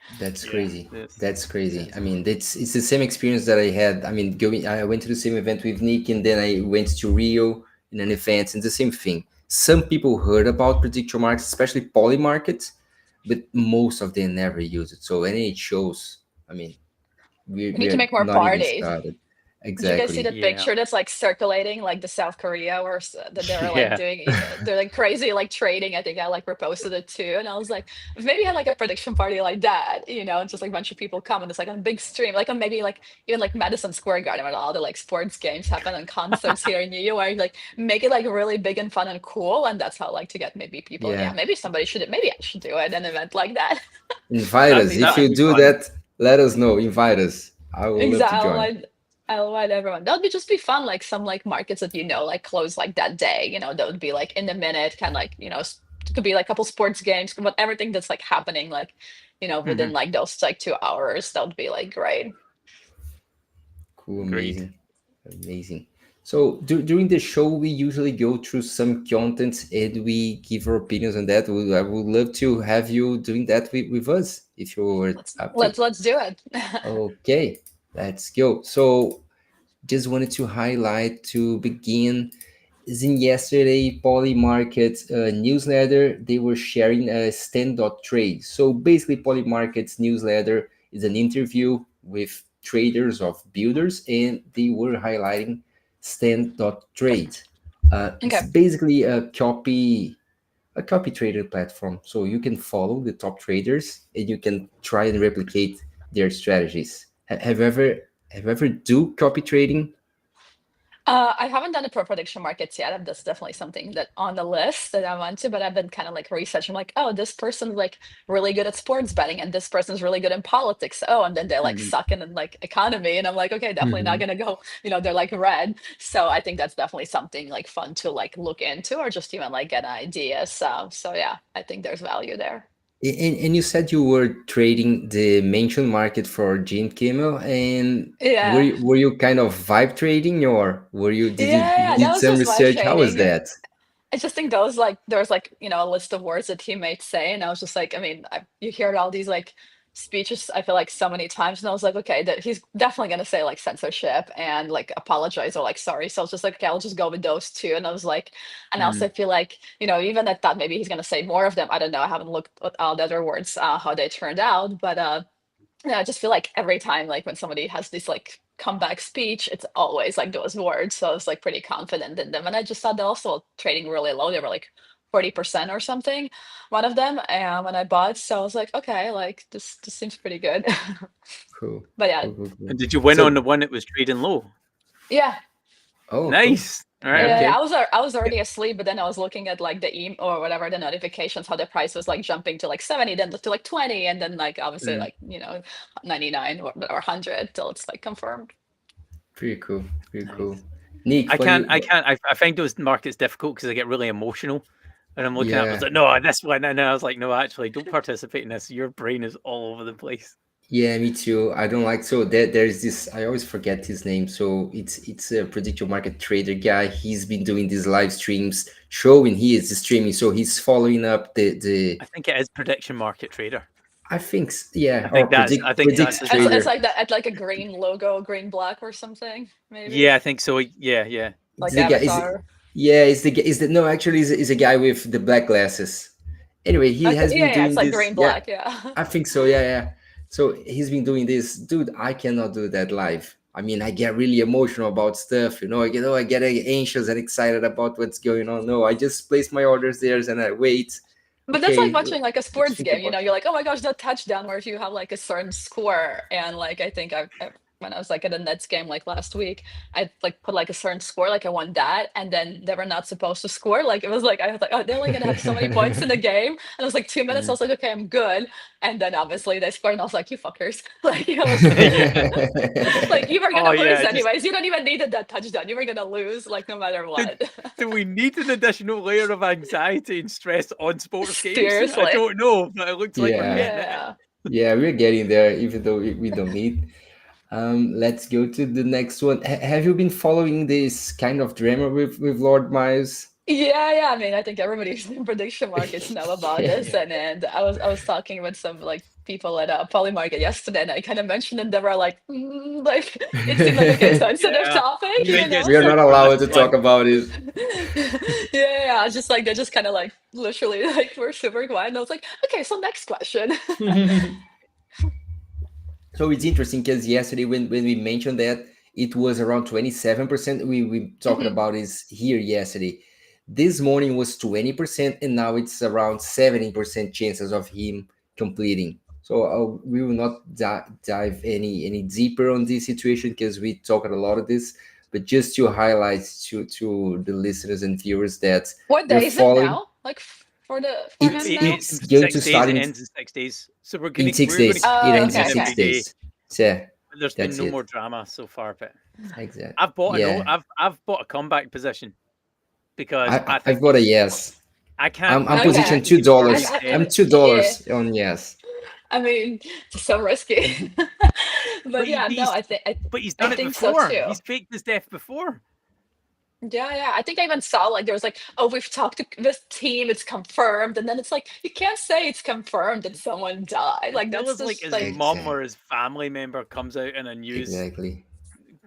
S2: That's
S3: yeah.
S2: crazy.
S3: This,
S2: That's crazy.
S3: yes.
S2: I mean, it's the same experience that I had. I mean, going, I went to the same event with Nick, and then I went to Rio in an event, and the same thing. Some people heard about prediction markets, especially poly markets, but most of them never use it. So, and it shows. I mean,
S4: We need to
S2: we're
S4: make more
S2: not even
S4: parties.
S2: started.
S4: Did you guys see the
S2: Exactly.
S3: Yeah.
S4: picture that's like circulating, like the South Korea, where that they're like
S3: Yeah.
S4: doing, they're like crazy, like trading. I think I like reposted it too, and I was like, if maybe had like a prediction party like that, and just like a bunch of people come, and it's like on a big stream, like on maybe like even like Madison Square Garden, where all the like sports games happen and concerts here in New York, like make it like really big and fun and cool, and that's how like to get maybe people. Yeah,
S2: Yeah.
S4: maybe somebody should, maybe I should do it, an event like that.
S2: Invite
S3: That'd
S2: us.
S3: be
S2: If
S3: that'd
S2: you
S3: be
S2: do
S3: fun.
S2: that, let us know. Invite us. I would love to
S4: Exactly.
S2: join.
S4: I'll invite everyone. That would be just be fun, like some like markets that like close like that day. That would be like in the minute, kind of like it could be like a couple sports games, but everything that's like happening like within
S3: Mhm.
S4: like those like 2 hours. That would be like great.
S2: Cool,
S3: Agreed.
S2: amazing, amazing. So during the show, we usually go through some content and we give our opinions on that. I would love to have you doing that with us if you're
S4: Let's
S2: up to.
S4: let's do it.
S2: Okay, let's go. So just wanted to highlight to begin is in yesterday Polymarket newsletter. They were sharing a stand.trade. So basically, Polymarket's newsletter is an interview with traders of builders, and they were highlighting stand.trade. It's
S4: Okay.
S2: basically a copy trader platform. So you can follow the top traders and you can try and replicate their strategies. Have you ever do copy trading?
S4: I haven't done the pro prediction markets yet, and that's definitely something that on the list that I want to, but I've been kind of like researching, like, oh, this person's like really good at sports betting, and this person's really good in politics. Oh, and then they're like
S3: Mhm.
S4: sucking in like economy, and I'm like, okay, definitely not
S2: Mhm.
S4: gonna go, they're like red. So I think that's definitely something like fun to like look into or just even like get an idea. So yeah, I think there's value there.
S2: And you said you were trading the mentioned market for Jim Kimmel, and were
S4: Yeah.
S2: you kind of vibe trading, or did you
S4: Yeah, that
S2: did
S4: was
S2: some
S4: just my
S2: research? How was
S4: trading.
S2: that?
S4: I just think those like there's like a list of words that he might say, and I was just like, I mean, you hear all these like speeches. I feel like so many times, and I was like, okay, that he's definitely gonna say like censorship and like apologize or like sorry. So I was just like, okay, I'll just go with those two. And I was like, and I also
S3: Mhm.
S4: feel like even at that maybe he's gonna say more of them. I don't know. I haven't looked at all the other words how they turned out, but yeah, I just feel like every time, like when somebody has this like comeback speech, it's always like those words. So I was like pretty confident in them. And I just saw they're also trading really low. They were like 40% or something, one of them, and when I bought. So I was like, okay, like this seems pretty good.
S2: Cool,
S4: But yeah,
S2: cool, cool, cool.
S3: And did you win on
S2: So,
S3: the one that was trading low?
S4: yeah.
S2: oh, cool.
S3: Nice. All right.
S2: Yeah.
S3: Okay.
S4: I was already asleep, but then I was looking at like the or whatever the notifications, how the price was like jumping to like 70, then to like 20, and then like obviously
S3: Mm.
S4: like 99 or 100 till it's like confirmed.
S2: Pretty cool. Pretty cool.
S3: Nice.
S2: Nick,
S3: I
S2: what do
S3: can't.
S2: you?
S3: I can't. I find those markets difficult because I get really emotional, and I'm looking at. It, I was
S2: Yeah.
S3: like, no, this one, and I was like, no, actually, don't participate in this. Your brain is all over the place.
S2: Yeah, me too. I don't like so there's this I always forget his name. So it's a prediction market trader guy. He's been doing these live streams showing he is streaming. So he's following up the
S3: I think it is prediction market trader.
S2: yeah,
S3: I
S2: or
S3: think that's. I think that's
S2: predicts
S3: his
S4: It's
S3: name.
S2: trader.
S4: like that at like a green logo, green black or something, maybe
S3: Yeah, I think so. Yeah, yeah.
S2: It's
S4: like
S2: the guy
S4: Avatar.
S2: is the no actually is a guy with the black glasses. Anyway, he
S4: Okay,
S2: has been
S4: yeah, it's
S2: doing
S4: like
S2: this.
S4: green
S2: Yeah,
S4: black, yeah.
S2: I think so. Yeah, yeah. So he's been doing this, dude. I cannot do that live. I mean, I get really emotional about stuff. I get anxious and excited about what's going on. No, I just place my orders there and I wait.
S4: But that's like
S2: Okay,
S4: watching like a
S2: let's
S4: sports
S2: think
S4: game,
S2: about.
S4: you're like, oh my gosh, that touchdown, where if you have like a certain score, and like I think when I was like at a Nets game like last week, I like put like a certain score, like I won that, and then they were not supposed to score. Like it was like I was like, oh, they're only gonna have so many points in the game, and it was like 2 minutes. I
S3: Mhm.
S4: was like, okay, I'm good, and then obviously they scored, and I was like, you fuckers, like I was
S3: Yeah.
S4: like you were
S3: Oh
S4: gonna lose
S3: yeah. Just
S4: anyways. You don't even needed that touchdown. You were gonna lose like no matter
S3: do,
S4: what.
S3: do we need an additional layer of anxiety and stress on sports games? I
S4: Seriously,
S3: don't know, but it looks like we're
S2: Yeah,
S3: getting it.
S4: yeah.
S2: yeah, we're getting there, even though we don't need. Let's go to the next one. Have you been following this kind of drama with Lord Miles?
S4: Yeah, yeah. I mean, I think everybody's in prediction markets know about this,
S2: Yeah.
S4: and I was talking with some like people at Poly Market yesterday, and I kind of mentioned, and they were like, like it seemed like okay, sensitive
S3: Yeah.
S4: topic,
S3: You
S4: you
S3: didn't get
S2: We are
S4: know?
S2: not
S3: spooked on
S2: allowed
S3: this
S2: to talk
S3: one.
S2: about it.
S4: Yeah, just like they just kind of like literally like we're super quiet, and I was like, okay, so next question.
S2: So it's interesting because yesterday when we mentioned that, it was around 27%. We talking
S4: Mhm.
S2: about is here yesterday. This morning was 20%, and now it's around 70% chances of him completing. So we will not dive any deeper on this situation because we talked a lot of this, but just to highlight to the listeners and viewers that
S4: What
S2: we're
S4: day is it
S2: following.
S4: now? Like for
S2: It's
S4: him now?
S3: In
S2: it's going to
S3: 6 days,
S2: start
S3: it
S2: in
S3: ends in 6 days. So
S2: in six
S3: we're gonna
S2: days.
S3: keep
S2: It
S4: Oh,
S2: ends
S3: checking
S2: in
S4: okay,
S3: in
S2: six
S3: every
S4: okay.
S3: day.
S2: days. Yeah,
S3: But there's been
S2: that's
S3: no
S2: it.
S3: more drama so far. But
S2: Exactly.
S3: I've bought
S2: Yeah,
S3: I've bought a comeback position because I
S2: I've
S3: think
S2: got a yes.
S3: I can't
S2: I'm
S3: I
S4: Okay.
S3: can't
S2: positioned two
S3: believe it's
S2: dollars.
S3: already
S4: I,
S3: dead.
S2: I'm
S4: I,
S2: two
S4: yeah.
S2: dollars on yes.
S4: I mean, it's so risky.
S3: But
S4: But yeah, no,
S3: he's
S4: I
S3: done it
S4: think so
S3: before.
S4: too.
S3: He's faked his death before.
S4: Yeah, yeah. I think I even saw like there was like, oh, we've talked to this team, it's confirmed, and then it's like you can't say it's confirmed that someone died. Like
S3: Until
S4: that's
S3: his like
S4: just
S3: his
S4: like,
S3: mum
S2: Exactly.
S3: or his family member comes out in a news
S2: Exactly.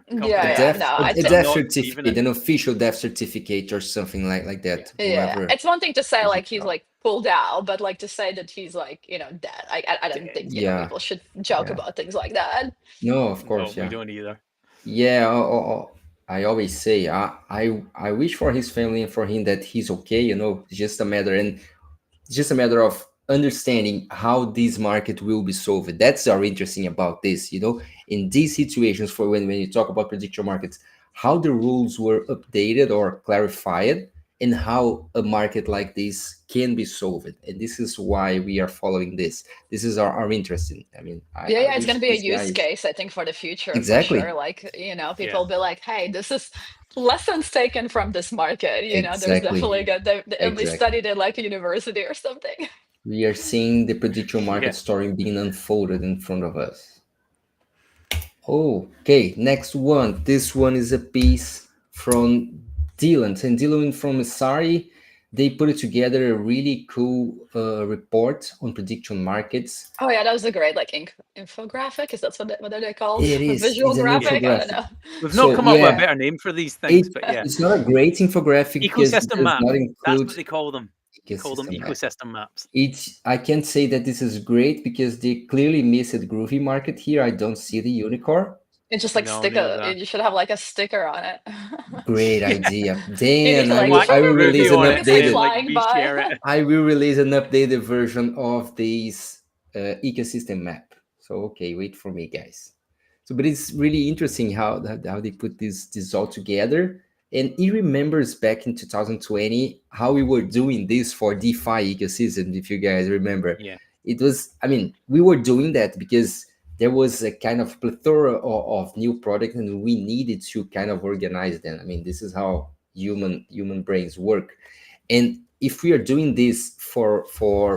S2: A
S3: company
S4: yeah, yeah.
S2: death
S4: No,
S2: a,
S4: I
S2: a
S3: and
S4: think
S2: death
S3: not believing
S2: certificate,
S3: it.
S2: an official death certificate or something like
S3: Yeah.
S2: that.
S4: yeah.
S2: Whoever
S4: It's one thing to say
S2: is
S4: like
S2: it
S4: he's
S2: from.
S4: like pulled out, but like to say that he's like dead. I don't think
S2: Yeah,
S4: people should joke
S2: yeah.
S4: about things like that.
S2: No, of
S3: No,
S2: course,
S3: we
S2: yeah.
S3: don't either.
S2: Yeah, I always say I wish for his family and for him that he's okay. It's just a matter, and it's just a matter of understanding how this market will be solved. That's our interesting about this. In these situations, for when you talk about prediction markets, how the rules were updated or clarified, and how a market like this can be solved. And this is why we are following this. This is our interest in. I mean,
S4: Yeah,
S2: I
S4: yeah, it's
S2: wish
S4: gonna be a
S2: these
S4: use
S2: guys
S4: case, I think, for the future for sure.
S2: exactly,
S4: Like,
S3: Yeah.
S4: people be like, hey, this is lessons taken from this market. There's definitely
S2: exactly,
S4: we
S2: exactly.
S4: studied it like a university or something.
S2: We are seeing the prediction market
S3: Yeah.
S2: story being unfolded in front of us. Okay, next one. This one is a piece from Dylan. And Dylan from Sari, they put it together a really cool report on prediction markets.
S4: Oh yeah, that was a great like infographic. Is that what are they called?
S2: It
S4: A
S2: is.
S4: visual
S2: It's an
S3: Yeah.
S4: graphic? I don't
S2: infographic.
S4: know.
S3: We've not
S2: So
S3: come up with a
S2: yeah,
S3: better name for these things,
S2: it
S3: but yeah.
S2: it's not a great infographic because it
S3: Ecosystem
S2: does
S3: map.
S2: not
S3: That's
S2: include
S3: what they call them. They call them
S2: ecosystem map.
S3: ecosystem maps.
S2: I can't say that this is great because they clearly missed Groovy Market here. I don't see the unicorn.
S4: It just like
S3: No, neither do I.
S4: you should have like a sticker on it.
S2: Great idea.
S4: You need
S2: Damn,
S4: to
S2: I
S4: like
S2: will
S3: Whack
S2: I will release
S3: Groovy
S2: an
S3: on
S4: like
S3: it
S4: it's like
S3: and then
S2: updated.
S3: like
S4: flying by.
S3: reshare it.
S2: I will release an updated version of this ecosystem map. So okay, wait for me, guys. So, but it's really interesting how they put this all together. And it remembers back in 2020 how we were doing this for DeFi ecosystem. If you guys remember,
S3: Yeah.
S2: it was. I mean, we were doing that because there was a kind of plethora of new products, and we needed to kind of organize them. I mean, this is how human brains work. And if we are doing this for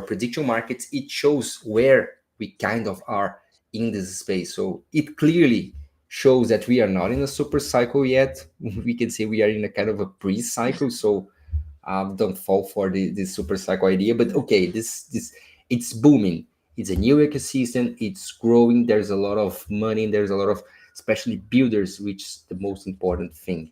S2: prediction markets, it shows where we kind of are in this space. So it clearly shows that we are not in a super cycle yet. We can say we are in a kind of a pre-cycle. So don't fall for the super cycle idea. But okay, this it's booming. It's a new ecosystem. It's growing. There's a lot of money. There's a lot of especially builders, which is the most important thing.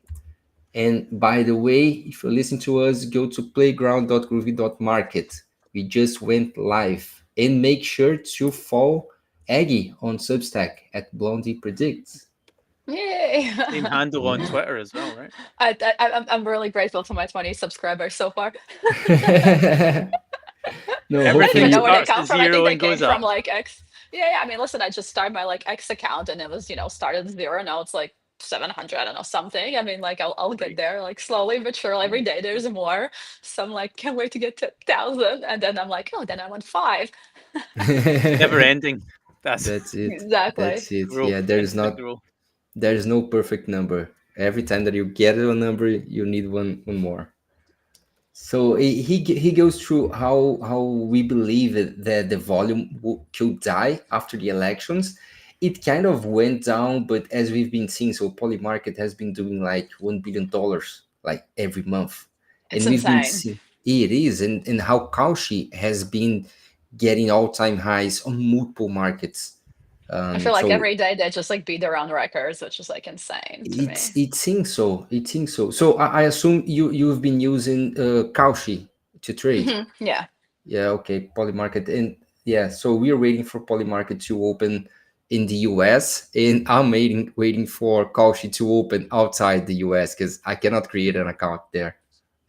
S2: And by the way, if you listen to us, go to playground.groovy.market. We just went live. And make sure to follow Aggie on Substack at Blondie Predicts.
S4: Yay!
S3: Same handle on
S2: Yeah.
S3: Twitter as well, right?
S4: I'm really grateful for my 20 subscribers so far.
S2: No,
S4: I don't even
S3: Everything
S2: hopefully
S4: know where they
S3: starts
S4: come
S3: at
S4: from. I think
S3: zero
S4: they
S3: and
S4: came
S3: goes
S4: from
S3: up.
S4: like X. Yeah, yeah. I mean, listen, I just started my like X account and it was, started at zero. Now it's like 700, I don't know, something. I mean, like I'll get
S3: Right.
S4: there like slowly but surely. Every day there's more. So I'm like, can't wait to get to 1,000. And then I'm like, oh, then I want five.
S3: Never ending. That's
S2: That's it.
S4: Exactly.
S2: That's it.
S3: growth,
S2: Yeah,
S3: infinite growth.
S2: there's no perfect number. Every time that you get a number, you need one more. So he goes through how we believe that the volume could die after the elections. It kind of went down, but as we've been seeing, so Polymarket has been doing like $1 billion like every month,
S4: It's
S2: and we've been
S4: insane.
S2: seeing it is, and how Kaushi has been getting all-time highs on multiple markets.
S4: I feel like
S2: So
S4: every day they just like beat their own records, which is like insane to me.
S2: it seems so. It seems so. So I assume you've been using Kaushi to trade.
S4: Yeah.
S2: Yeah, okay, Polymarket. And yeah, so we are waiting for Polymarket to open in the US, and I'm waiting for Kalshi to open outside the US because I cannot create an account there.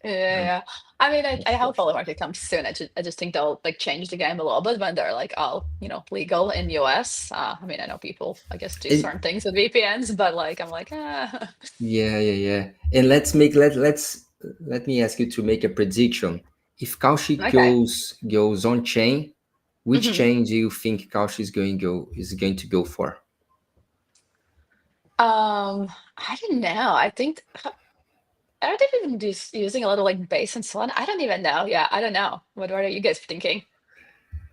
S4: Yeah. I mean, I hope
S2: Unfortunately.
S4: Polar Market comes soon. I just think they'll like change the game a little bit when they're like all, legal in US. I mean, I know people, I guess, do
S2: It-
S4: certain things with VPNs, but like, I'm like, ah.
S2: yeah. And let me ask you to make a prediction. If Kalshi
S4: Okay.
S2: goes on chain, which
S4: hmm
S2: chain do you think Kalshi is going to go for?
S4: I don't know. I think are they even just using a little like base and Solana? I don't even know. Yeah, I don't know. What are you guys thinking?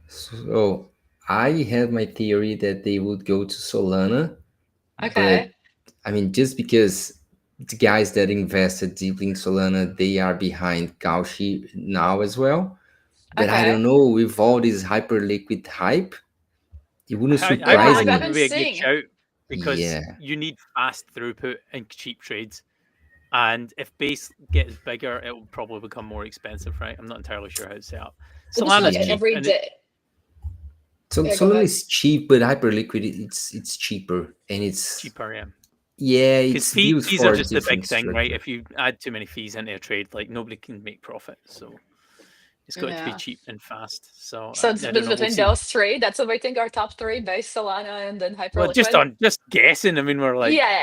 S2: So I had my theory that they would go to Solana,
S4: Okay.
S2: but I mean, just because the guys that invested deeply in Solana, they are behind Kalshi now as well. But I don't
S4: Okay.
S2: know, with all this hyperliquid hype, it wouldn't
S4: Yeah,
S2: surprise
S4: I've
S3: Hyperliquid
S2: me.
S3: would
S4: been
S3: be a good
S4: seeing.
S3: shout because
S2: Yeah,
S3: you need fast throughput and cheap trades. And if base gets bigger, it will probably become more expensive, right? I'm not entirely sure how it's set up.
S4: But this is like
S3: Solana's
S2: yeah.
S3: cheap
S4: every
S3: and it
S4: day.
S2: So
S4: Yeah, go
S2: Solana
S4: ahead.
S2: is cheap, but hyperliquid it's cheaper, and it's
S3: cheaper, yeah.
S2: yeah,
S3: Because
S2: it's built
S3: fees are
S2: for a
S3: just the big
S2: different
S3: thing, right?
S2: structure.
S3: If you add too many fees into a trade, like nobody can make profit. So it's got to be
S4: Yeah.
S3: cheap and fast. So
S4: So
S3: I
S4: it's
S3: don't know. We'll
S4: between
S3: see.
S4: those three. That's what we think our top three: base, Solana, and then
S3: Well,
S4: Hyperliquid.
S3: just guessing. I mean,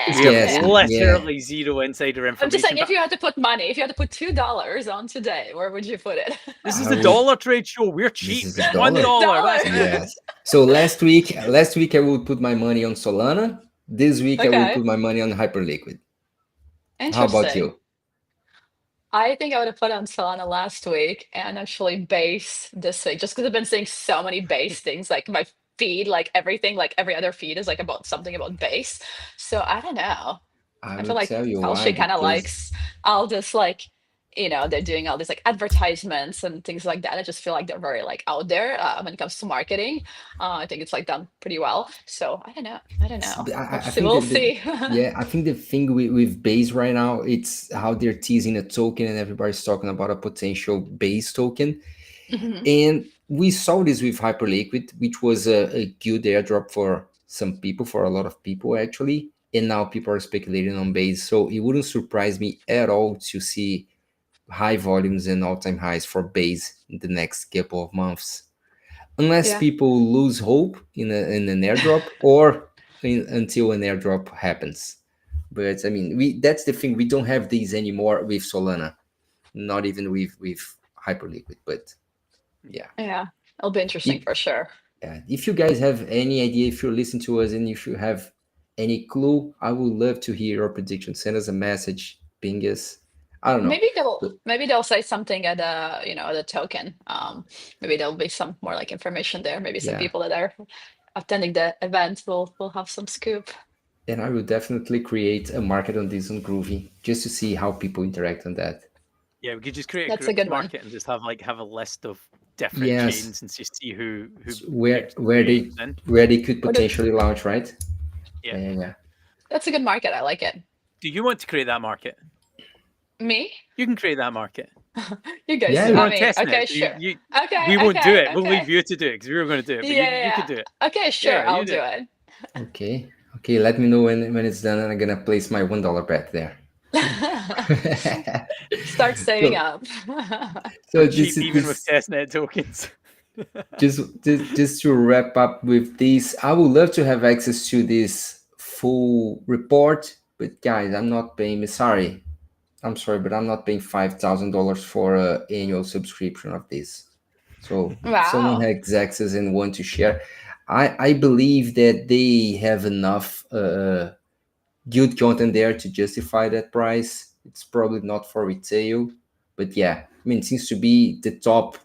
S2: It's
S3: we have
S4: Yeah.
S2: guessing, yeah.
S3: literally zero insider
S4: I'm just saying,
S3: information.
S4: if
S3: But
S4: you had to put money, if you had to put $2 on today, where would you put it?
S3: this is
S2: I
S3: the
S2: would.
S3: dollar trade show. We're
S2: This
S3: cheap.
S2: is a
S3: One
S2: dollar.
S3: dollar. That's
S4: Dollar.
S3: it.
S2: Yes. So last week I would put my money on Solana. This week I will
S4: Okay.
S2: put my money on Hyperliquid. How about
S4: Interesting.
S2: you?
S4: I think I would have put on Solana last week and actually base this week, just because I've been seeing so many base things. Like my feed, like everything, like every other feed is like about something about base. So I don't know.
S2: I
S4: I feel
S2: will
S4: like
S2: tell you why.
S4: Kalshi kind of
S2: Because
S4: likes all this like, they're doing all these like advertisements and things like that. I just feel like they're very like out there when it comes to marketing. I think it's like done pretty well. So I don't know. I don't know. We'll
S2: I
S4: see.
S2: think
S4: We'll
S2: that
S4: see.
S2: I think the thing with Base right now, it's how they're teasing a token and everybody's talking about a potential Base token.
S4: Mhm.
S2: And we saw this with Hyperliquid, which was a good airdrop for some people, for a lot of people actually. And now people are speculating on Base. So it wouldn't surprise me at all to see high volumes and all-time highs for Base in the next couple of months, unless
S4: Yeah.
S2: people lose hope in an airdrop or until an airdrop happens. But I mean, we that's the thing. We don't have these anymore with Solana, not even with Hyperliquid. But yeah,
S4: Yeah. It'll be interesting
S2: if,
S4: for sure.
S2: if you guys have any idea, if you're listening to us, and if you have any clue, I would love to hear your prediction. Send us a message, ping us. I don't know.
S4: Maybe they'll
S2: But
S4: maybe they'll say something at the token. Maybe there'll be some more like information there. Maybe some
S2: yeah,
S4: people that are attending the event will have some scoop.
S2: and I will definitely create a market on this on Groovy just to see how people interact on that.
S3: Yeah, we could just create a
S4: That's a
S3: group
S4: good one.
S3: market and just have a list of different
S2: Yes,
S3: chains and just see who
S2: where
S3: keeps
S2: where they
S3: creating in.
S2: where they could
S4: Or the,
S2: potentially launch, right?
S3: Yeah.
S2: Yeah.
S4: that's a good market. I like it.
S3: Do you want to create that market?
S4: Me?
S3: You can create that market.
S4: You guys
S2: Yeah,
S4: do.
S3: We
S4: I
S3: want to
S4: mean,
S3: test
S4: okay,
S3: it.
S4: sure. Okay,
S3: We won't do
S4: okay,
S3: it. We'll leave
S4: okay.
S3: you to do it because we were going to do it, but
S4: Yeah,
S3: you
S4: yeah,
S3: could do it.
S4: yeah. Okay, sure.
S3: Yeah,
S4: I'll
S3: you do
S4: do
S3: it.
S4: it.
S2: Okay. Let me know when it's done, and I'm gonna place my $1 bet there.
S4: Start saving
S2: so
S4: up.
S3: We're
S2: so this
S3: cheap
S2: is
S3: even with
S2: this
S3: testnet tokens.
S2: just to wrap up with this. I would love to have access to this full report, but guys, I'm not paying. Sorry, I'm sorry, but I'm not paying $5,000 for a annual subscription of this. So if someone
S4: Wow.
S2: has access and want to share, I believe that they have enough good content there to justify that price. It's probably not for retail, but yeah, I mean, it seems to be the top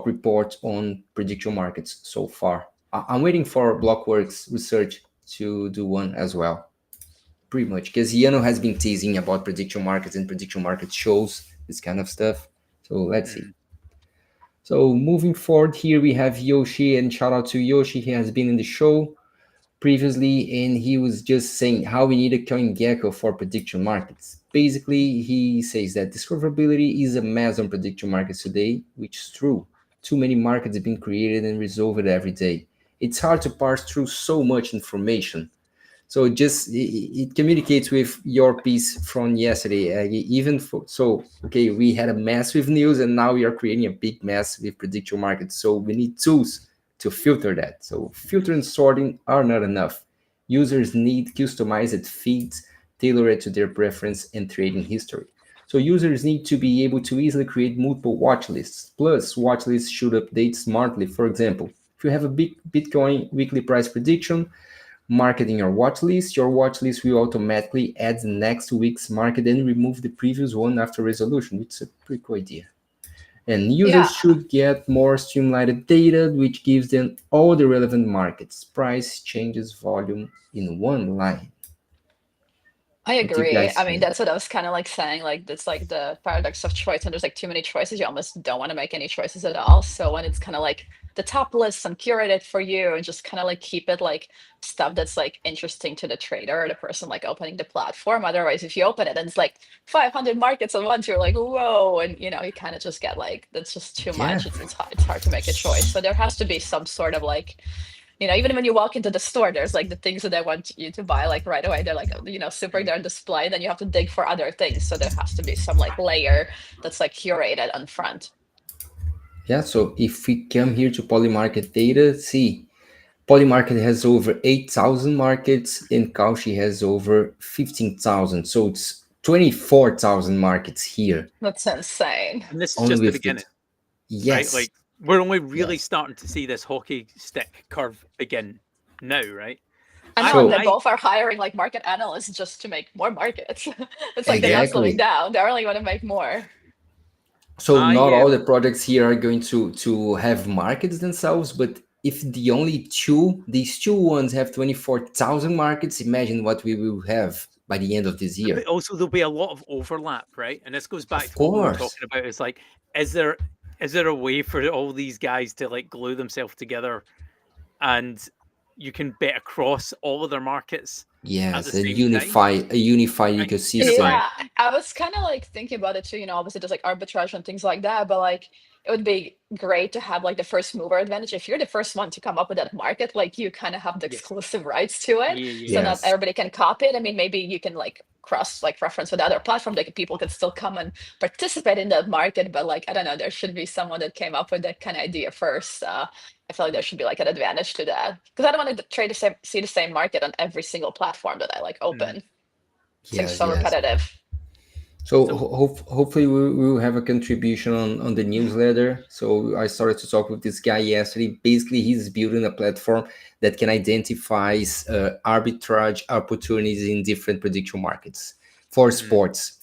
S2: report on prediction markets so far. I'm waiting for Blockworks Research to do one as well, pretty much, because Yano has been teasing about prediction markets and prediction market shows, this kind of stuff. So let's see.
S3: Mm.
S2: So moving forward here, we have Yoshi, and shout out to Yoshi. He has been in the show previously, and he was just saying how we need a CoinGecko for prediction markets. Basically, he says that discoverability is a mess on prediction markets today, which is true. Too many markets have been created and resolved every day. it's hard to parse through so much information. So it communicates with your piece from yesterday. Okay, we had a mess with news, and now we are creating a big mess with prediction markets. So we need tools to filter that. So filter and sorting are not enough. Users need customized feeds tailored to their preference and trading history. So users need to be able to easily create multiple watch lists. Plus, watch lists should update smartly. For example, if you have a big Bitcoin weekly price prediction, market in your watch list will automatically add next week's market and remove the previous one after resolution. It's a pretty cool idea. And users should get more streamlined data, which gives them all the relevant markets, price, changes, volume in one line.
S4: I agree. I mean, that's what I was kind of like saying. Like, it's like the paradox of choice. And there's like too many choices. You almost don't want to make any choices at all. So when it's kind of like the top list and curate it for you and just kind of like keep it like stuff that's like interesting to the trader or the person like opening the platform. Otherwise, if you open it and it's like 500 markets at once, you're like, whoa. And, you kind of just get like, that's just too much. It's hard to make a choice. So there has to be some sort of like, even when you walk into the store, there's like the things that they want you to buy like right away. They're like, super there on display. Then you have to dig for other things. So there has to be some like layer that's like curated on front.
S2: Yeah, so if we come here to Polymarket data, see, Polymarket has over 8,000 markets and Cauchy has over 15,000. So it's 24,000 markets here.
S4: That's insane.
S3: And this is just the beginning.
S2: Yes.
S3: Right? Like, we're only really starting to see this hockey stick curve begin now, right?
S4: I know, they both are hiring like market analysts just to make more markets. It's like they're not slowing down. They only want to make more.
S2: So not all the projects here are going to have markets themselves, but if these two ones have 24,000 markets, imagine what we will have by the end of this year.
S3: But also, there'll be a lot of overlap, right? And this goes back to what we were talking about. It's like, is there a way for all these guys to like glue themselves together and you can bet across all of their markets?
S2: Yes, a unified ecosystem.
S4: Yeah, I was kind of like thinking about it too. Obviously there's like arbitrage and things like that, but like it would be great to have like the first mover advantage. If you're the first one to come up with that market, like you kind of have the exclusive rights to it. So not everybody can copy it. I mean, maybe you can like cross like reference with other platforms, like people could still come and participate in that market, but like I don't know, there should be someone that came up with that kind of idea first. I feel like there should be like an advantage to that because I don't want to see the same market on every single platform that I like open. It's so repetitive.
S2: So hopefully we will have a contribution on the newsletter. So I started to talk with this guy yesterday. Basically, he's building a platform that can identify arbitrage opportunities in different prediction markets for sports.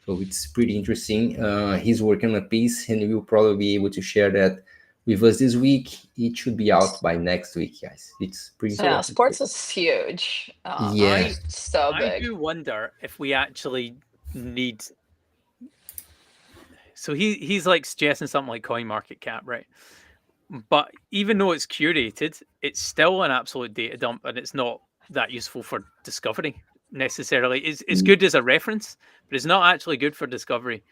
S2: So it's pretty interesting. He's working on a piece, and we'll probably be able to share that with us this week. It should be out by next week, guys. It's pretty.
S4: Yeah, sports is huge. So big.
S3: I do wonder if we actually need. So he's like suggesting something like CoinMarketCap, right? But even though it's curated, it's still an absolute data dump, and it's not that useful for discovery necessarily. It's good as a reference, but it's not actually good for discovery.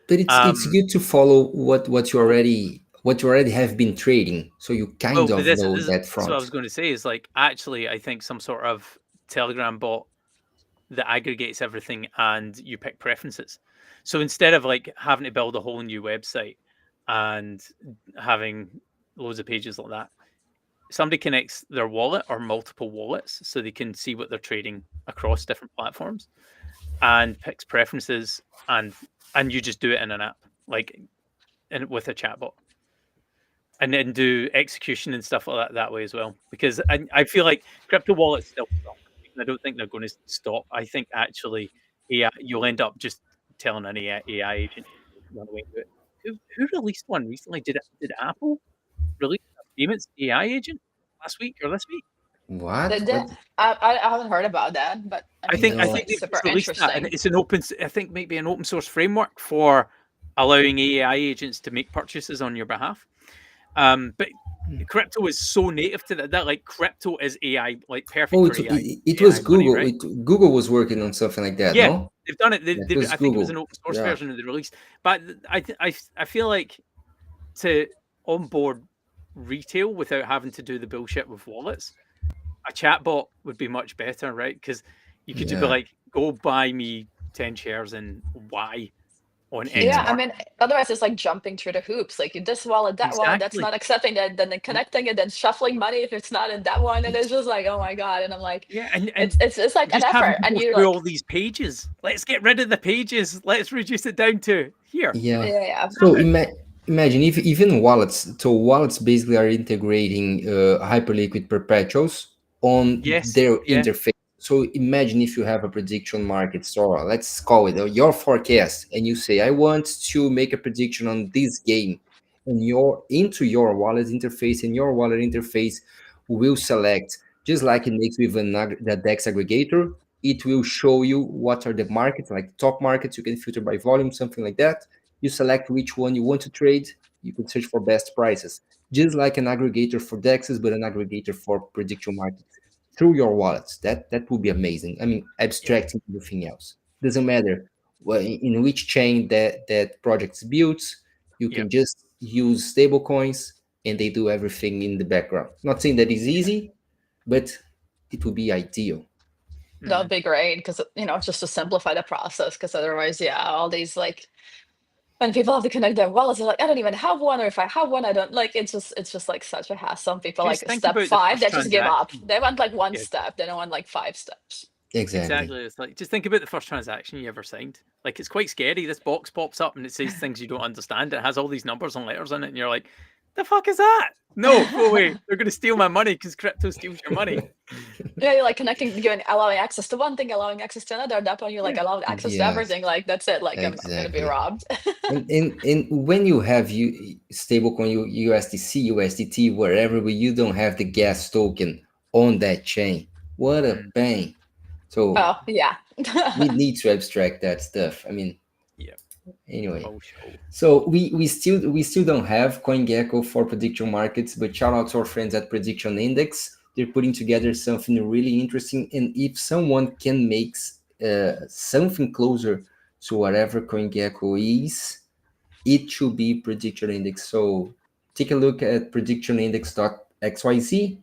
S2: But it's good to follow what you already have been trading, so you kind of know that front.
S3: So what I was going to say is like actually I think some sort of Telegram bot that aggregates everything and you pick preferences. So instead of like having to build a whole new website and having loads of pages like that, somebody connects their wallet or multiple wallets so they can see what they're trading across different platforms and picks preferences and you just do it in an app, like with a chatbot. And then do execution and stuff like that way as well. Because I feel like crypto wallets still strong. I don't think they're going to stop. I think actually you'll end up just telling an AI agent to run away with it. Who released one recently? Did Apple release a payments AI agent last week or this week?
S2: What?
S4: I haven't heard about that, but
S3: I think
S4: it's super interesting.
S3: That, and it's an open source framework for allowing AI agents to make purchases on your behalf. But crypto is so native to that like crypto is AI, like perfect for AI.
S2: It was Google. Money, right? Google was working on something like that.
S3: Yeah,
S2: no?
S3: They've done it. I think it was an open source version that they released. But I feel like to onboard retail without having to do the bullshit with wallets, a chatbot would be much better, right? Because you could just be
S2: Yeah.
S3: like, go buy me 10 shares in Y on X
S4: Yeah, I
S3: market.
S4: mean, otherwise it's like jumping through the hoops. Like this wallet, that wallet, that's
S3: Exactly.
S4: not accepting that, then connecting it, then shuffling money if it's not in that one, and it's just like, oh my god. And I'm like,
S3: Yeah, and
S4: it's like an
S3: just having
S4: effort,
S3: to
S4: and
S3: go
S4: you
S3: through
S4: like,
S3: all these pages. Let's get rid of the pages. Let's reduce it down to here.
S2: Yeah.
S4: yeah,
S2: So imagine if even wallets, so wallets basically are integrating Hyperliquid perpetuals on
S3: Yes,
S2: their
S3: yeah,
S2: interface. So imagine if you have a prediction market store, let's call it your forecast, and you say, I want to make a prediction on this game, and into your wallet interface, and your wallet interface will select, just like it makes with the DEX aggregator, it will show you what are the markets, like top markets. You can filter by volume, something like that. You select which one you want to trade. You can search for best prices, just like an aggregator for DEXs, but an aggregator for prediction markets through your wallets. That would be amazing. I mean,
S3: yeah.
S2: abstracting everything else doesn't matter in which chain that project's built. You
S3: Yeah.
S2: can just use stable coins, and they do everything in the background. Not saying that is easy, but it would be ideal.
S4: that
S3: Mhm.
S4: would be great because just to simplify the process. Because otherwise, yeah, all these like when people have to connect their wallets, they're like, I don't even have one, or if I have one, I don't like. It's just like such a hassle. Some people
S3: Just
S4: like
S3: think
S4: step
S3: about the
S4: 5,
S3: first
S4: they just give up.
S3: transaction.
S4: They want like one
S3: Yeah,
S4: step. They don't want like 5 steps.
S2: Exactly.
S3: exactly. It's like, just think about the first transaction you ever signed. Like, it's quite scary. This box pops up and it says things you don't understand. It has all these numbers and letters in it, and you're like, the fuck is that? No, go away. They're going to steal my money because crypto steals your money.
S4: Yeah, you're like allowing access to one thing, allowing access to another. At that point, you're like
S3: Yeah.
S4: allowed access to
S2: Yes,
S4: everything. Like that's it. Like I'm gonna be
S2: exactly.
S4: robbed.
S2: And when you have stablecoin USDC, USDT, wherever, but you don't have the gas token on that chain, what a
S3: Mm,
S2: pain. So
S4: Oh yeah.
S2: we need to abstract that stuff. I mean,
S3: yeah.
S2: anyway.
S3: Oh, show.
S2: So we still don't have CoinGecko for prediction markets, but shout out to our friends at Prediction Index. They're putting together something really interesting, and if someone can make something closer to whatever CoinGecko is, it should be Prediction Index. So take a look at predictionindex.xyz.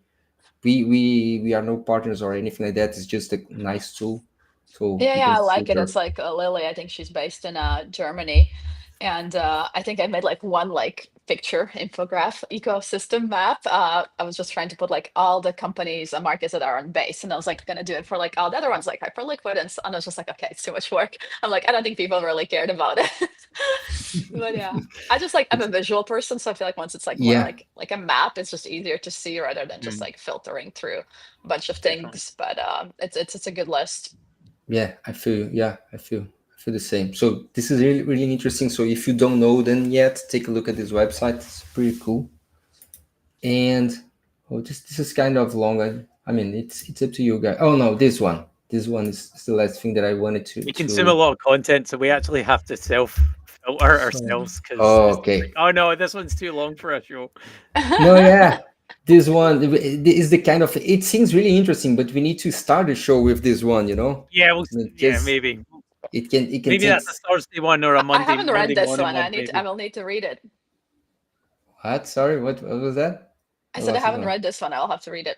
S2: We are no partners or anything like that. It's just a nice tool. So
S4: Yeah,
S2: you
S4: yeah,
S2: can
S4: I like it.
S2: filter.
S4: It's like Lily. I think she's based in Germany, and I think I made like one like picture infograph ecosystem map. I was just trying to put like all the companies and markets that are on base, and I was like gonna do it for like all the other ones like Hyperliquid, and I was just like, okay, it's too much work. I'm like, I don't think people really cared about it. But yeah, I just like I'm a visual person, so I feel like once it's like more
S2: Yeah,
S4: like a map, it's just easier to see rather than just
S3: Mm,
S4: like filtering through a bunch of
S3: definitely.
S4: things. But it's a good list.
S2: I feel the same. So this is really interesting. So if you don't know them yet, take a look at this website. It's pretty cool. And this is kind of long. I mean, it's up to you guys. Oh no, this one. This one is the last thing that I wanted to
S3: We consume a lot of content, so we actually have to self filter ourselves because
S2: Oh,
S3: it's like,
S2: okay.
S3: oh no, this one's too long for a show.
S2: No, yeah. This one is the kind of, it seems really interesting, but we need to start the show with this one,
S3: Yeah,
S2: I mean,
S3: yeah,
S2: just
S3: maybe.
S2: it can
S3: Maybe
S2: take.
S3: that's a Thursday one or a
S4: I
S3: Monday
S4: haven't read this
S3: morning
S4: one.
S3: one,
S4: I
S3: maybe.
S4: will need to read it.
S2: What? Sorry, what was that?
S4: I
S2: I
S4: said I
S2: lost it
S4: haven't
S2: now.
S4: read this one. I'll have to read it.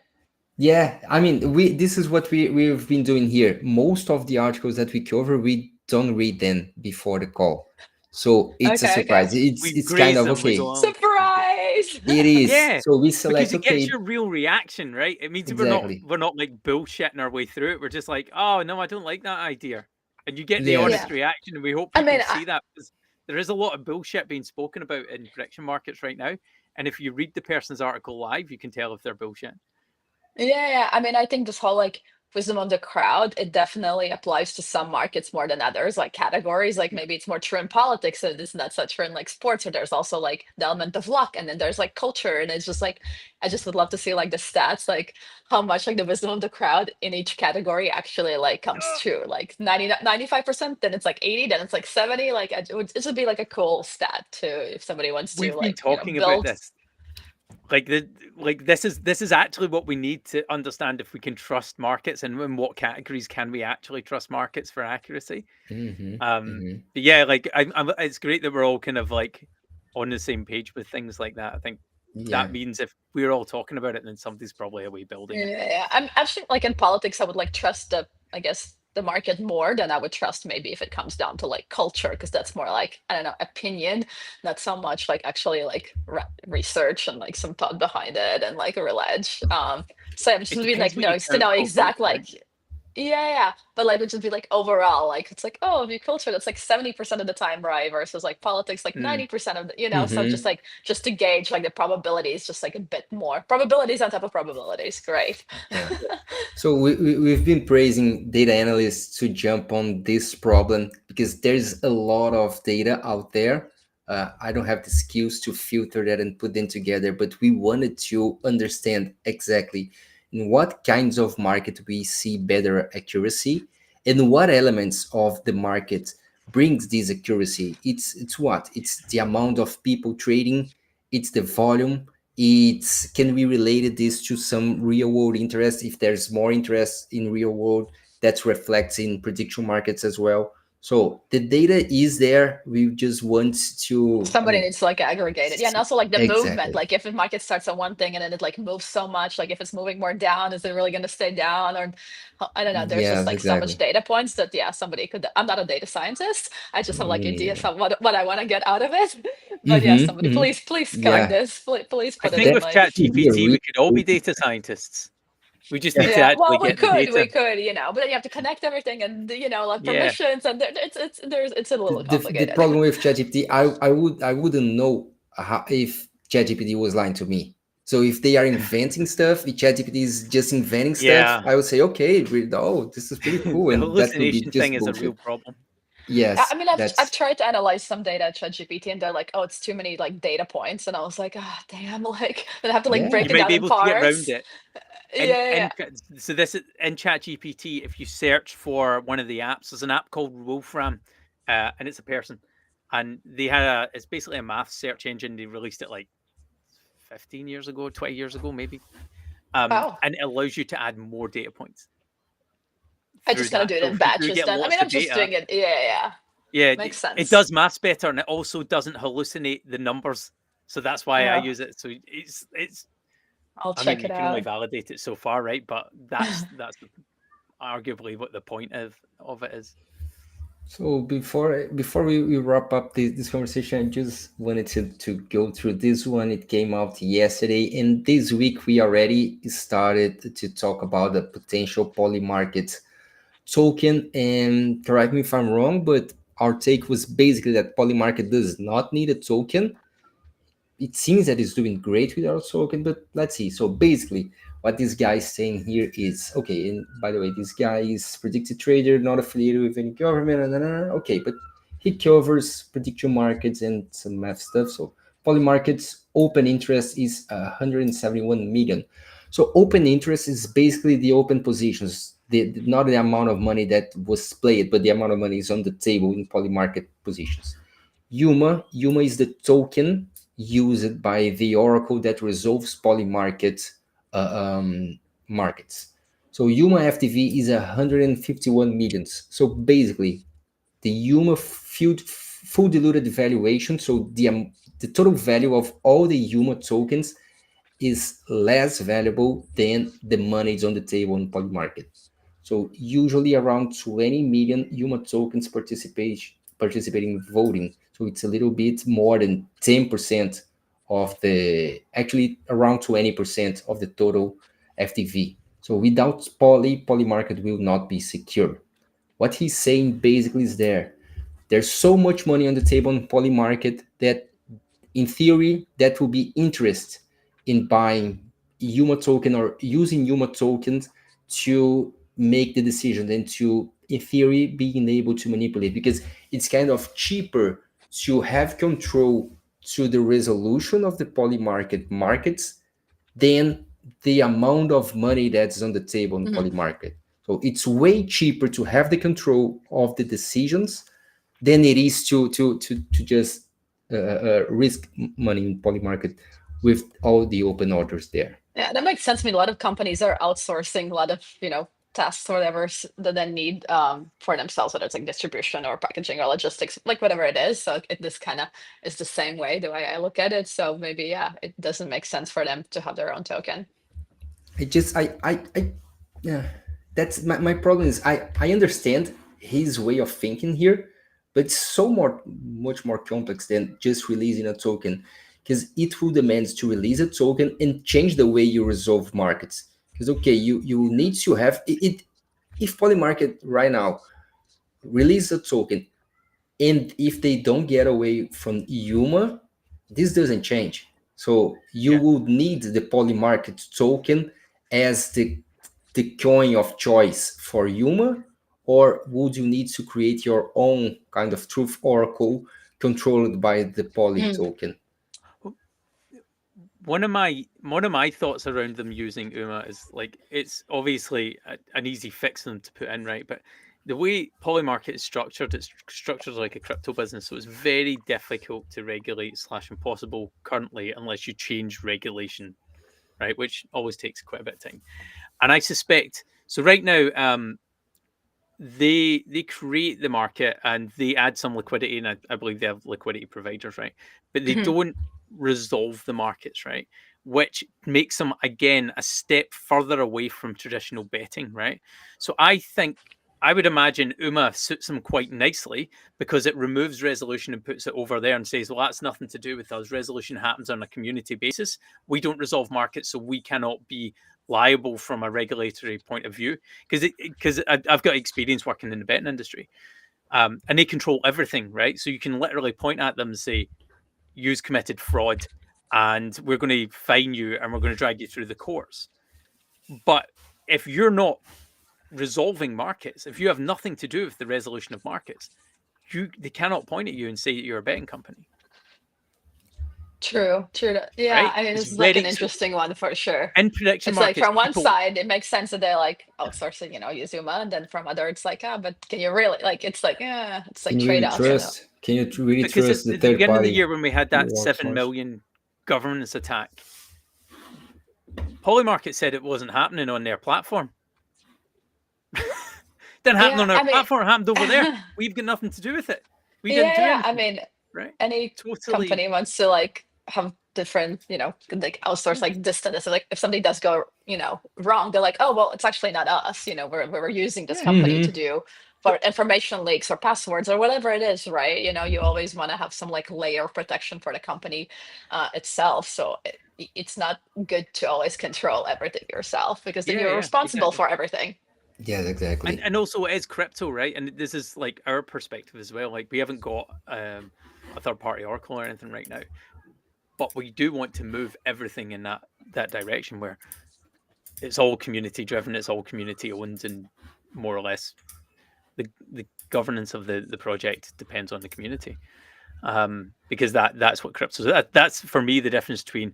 S2: Yeah, I mean, this is what we've been doing here. Most of the articles that we cover, we don't read them before the call, so it's a
S4: Okay, okay.
S2: surprise. It's
S3: We
S2: it's kind
S3: graze
S2: of
S3: them. We go,
S2: okay.
S3: oh, okay.
S4: Surprise!
S2: It is.
S3: Yeah,
S2: So we
S3: because
S2: select,
S3: it gets
S2: okay,
S3: your real reaction, right? It means
S2: exactly.
S3: we're not like bullshitting our way through it. We're just like, oh no, I don't like that idea, and you get the
S2: Yes.
S3: honest
S4: Yeah.
S3: reaction, and we hope
S4: I
S3: people
S4: mean,
S3: see that because there is a lot of bullshit being spoken about in prediction markets right now. And if you read the person's article live, you can tell if they're bullshit.
S4: yeah. I mean, I think this whole like wisdom of the crowd, it definitely applies to some markets more than others, like categories. Like
S3: Yeah.
S4: maybe it's more true in politics, and it's not such true in like sports. Or there's also like the element of luck, and then there's like culture, and it's just like I just would love to see like the stats, like how much like the wisdom of the crowd in each category actually like comes true. Like 95%, then it's like 80, then it's like 70. Like it would be like a cool stat too if somebody wants to
S3: We've been
S4: like
S3: talking about
S4: build.
S3: this. This is actually what we need to understand if we can trust markets and in what categories can we actually trust markets for accuracy.
S2: Mm-hmm.
S3: But yeah, like it's great that we're all kind of like on the same page with things like that. I think that means if we're all talking about it, then somebody's probably away building it.
S4: Yeah, I'm actually like in politics, I would like trust I guess, the market more than I would trust maybe if it comes down to like culture, because that's more like, I don't know, opinion, not so much like actually like research and like some thought behind it and like a reledge. So I'm just
S3: It
S4: be
S3: depends
S4: like,
S3: what you
S4: no, to
S3: count
S4: know
S3: culture,
S4: exact like,
S3: right?
S4: yeah, but like it would just be like overall, like it's like, oh, the culture that's like 70% of the time right versus like politics like
S3: Mm.
S4: 90% of the, so just
S2: Hmm.
S4: like just to gauge like the probabilities, just like a bit more probabilities on top of probabilities. Great.
S2: Yeah. So we've been praising data analysts to jump on this problem because there's a lot of data out there. I don't have the skills to filter that and put them together, but we wanted to understand exactly in what kinds of market we see better accuracy and what elements of the market brings this accuracy. It's what? It's the amount of people trading, it's the volume, it's can we relate this to some real world interest if there's more interest in real world that reflects in prediction markets as well. So the data is there, we just want to, I
S4: Somebody
S2: mean,
S4: needs to like aggregate it. Yeah, and also like the movement.
S2: exactly.
S4: Like if the market starts on one thing and then it like moves so much, like if it's moving more down, is it really going to stay down? Or I don't know. There's just
S2: Yes,
S4: like so much
S2: exactly.
S4: data points that yeah, somebody could. I'm not a data scientist. I just have like
S2: Me
S4: ideas
S2: neither.
S4: of what I want to get out of it. But yeah,
S2: Mm-hmm,
S4: somebody
S2: mm-hmm.
S4: please crack
S2: Yeah,
S4: this. Please
S3: I
S4: put it
S3: think
S4: in
S2: that
S3: with
S4: like.
S2: should be a
S3: ChatGPT,
S2: real
S3: we could all be
S2: basic.
S3: data scientists. We just need
S2: Yeah.
S3: to
S4: Yeah,
S3: actually
S4: well,
S3: get the
S4: we
S3: data.
S4: could, but then you have to connect everything and like
S3: Yeah.
S4: permissions and it's a little
S2: The
S4: complicated.
S2: problem with ChatGPT, I wouldn't know how, if ChatGPT was lying to me. So if they are inventing stuff, if ChatGPT is just inventing stuff,
S3: Yeah.
S2: I would say, okay, oh, this is pretty cool,
S3: The
S2: and that could be
S3: hallucination thing
S2: just
S3: is a real
S2: bullshit.
S3: problem.
S2: Yes,
S4: I mean, I've
S2: that's
S4: tried to analyze some data at ChatGPT, and they're like, "Oh, it's too many like data points," and I was like, "Ah, damn!" Like, then I have to like
S2: yeah.
S4: break
S3: You
S4: it
S3: might
S4: down
S3: be
S4: in
S3: able to get around
S4: parts.
S3: it.
S4: Yeah,
S3: And
S4: yeah, yeah.
S3: so this is in ChatGPT. If you search for one of the apps, there's an app called Wolfram, and it's a person, and they had it's basically a math search engine. They released it like 15 years ago, 20 years ago, maybe.
S4: Oh,
S3: And it allows you to add more data points
S4: I
S3: through
S4: just gotta
S3: that.
S4: do it
S3: So
S4: in
S3: if you
S4: batches
S3: get
S4: then. I
S3: lots
S4: mean,
S3: of
S4: I'm just
S3: data,
S4: doing it. Yeah, yeah, yeah.
S3: yeah,
S4: Makes
S3: it
S4: sense.
S3: does maths better, and it also doesn't hallucinate the numbers. So that's why I
S4: Oh,
S3: use it. So it's.
S4: I'll
S3: I mean,
S4: check
S3: you
S4: it
S3: can only
S4: out.
S3: validate it so far, right? But that's arguably what the point of it is.
S2: So before we wrap up this conversation, I just wanted to go through this one. It came out yesterday, and this week we already started to talk about the potential poly market token. And correct me if I'm wrong, but our take was basically that poly market does not need a token. It seems that it's doing great without token, but let's see. So basically, what this guy is saying here is okay. And by the way, this guy is predicted trader, not affiliated with any government. Okay, but he covers prediction markets and some math stuff. So poly markets open interest is 171 million. So open interest is basically the open positions, not the amount of money that was played, but the amount of money is on the table in poly market positions. Yuma is the token used by the Oracle that resolves polymarket markets. So Yuma FTV is 151 millions. So basically, the Yuma full diluted valuation, so the total value of all the Yuma tokens is less valuable than the money is on the table in polymarket. So usually around 20 million Yuma tokens participating in voting. So it's a little bit more than 10% of the, actually around 20% of the total FTV. So without poly market will not be secure. What he's saying basically is there's so much money on the table in poly market that in theory that will be interest in buying Yuma token or using Yuma tokens to make the decision and to, in theory, being able to manipulate because it's kind of cheaper to have control to the resolution of the poly markets than the amount of money that's on the table in
S4: Mhm.
S2: poly market. So it's way cheaper to have the control of the decisions than it is to just risk money in poly market with all the open orders there.
S4: Yeah, that makes sense to me. A lot of companies are outsourcing a lot of, tasks or whatever that they need for themselves, whether it's like distribution or packaging or logistics, like whatever it is. So this kind of is the same way the way I look at it. So maybe yeah, it doesn't make sense for them to have their own token.
S2: Yeah, that's my problem is I understand his way of thinking here, but it's much more complex than just releasing a token, because it will demand to release a token and change the way you resolve markets. Because okay, you need to have it. If Polymarket right now release a token, and if they don't get away from Yuma, this doesn't change. So you
S3: Yeah.
S2: would need the Polymarket token as the coin of choice for Yuma, or would you need to create your own kind of truth oracle controlled by the Poly
S4: Mm.
S2: token?
S3: One of my thoughts around them using UMA is like it's obviously an easy fix for them to put in, right? But the way Polymarket is structured, it's structured like a crypto business, so it's very difficult to regulate / impossible currently unless you change regulation, right? Which always takes quite a bit of time. And I suspect so. Right now, they create the market and they add some liquidity, and I believe they have liquidity providers, right? But they
S4: Mhm.
S3: don't resolve the markets, right? Which makes them again a step further away from traditional betting, right? So I would imagine UMA suits them quite nicely because it removes resolution and puts it over there and says, well, that's nothing to do with us. Resolution happens on a community basis. We don't resolve markets, so we cannot be liable from a regulatory point of view because I've got experience working in the betting industry, and they control everything, right? So you can literally point at them and say, "You've committed fraud, and we're going to fine you, and we're going to drag you through the courts." But if you're not resolving markets, if you have nothing to do with the resolution of markets, they cannot point at you and say that you're a betting company.
S4: True. Yeah,
S3: Right?
S4: I mean,
S3: It's
S4: this is like an
S3: very
S4: interesting one for sure.
S3: in prediction
S4: It's like
S3: markets.
S4: from one
S3: People,
S4: side, it makes sense that they're like outsourcing, use Zuma, and then from other, it's like, but can you really like? It's like, it's like
S2: Can you really
S4: trade-offs.
S2: trust? Can you really
S3: because at
S2: trust the
S3: the
S2: third
S3: beginning of the
S2: party
S3: year when we had that 7
S2: workforce?
S3: million governance attack, Polymarket said it wasn't happening on their platform. Didn't happen
S4: Yeah,
S3: on our
S4: I mean,
S3: platform, it happened over there. We've got nothing to do with it. We didn't do
S4: yeah. I
S3: anything,
S4: mean,
S3: right?
S4: any
S3: Totally.
S4: company wants to like have different, like outsource like distance. So like if something does go, wrong, they're like, oh well, it's actually not us. We're using this
S3: Yeah.
S4: company to do for information leaks or passwords or whatever it is, right? You always want to have some like layer of protection for the company itself. So it's not good to always control everything yourself because then you're
S3: Yeah,
S4: responsible
S3: exactly.
S4: for everything.
S2: Yes, exactly.
S3: And also it is crypto, right? And this is like our perspective as well. Like we haven't got a third party oracle or anything right now, but we do want to move everything in that direction where it's all community driven, it's all community owned, and more or less the governance of the project depends on the community, because that's what crypto. That's for me the difference between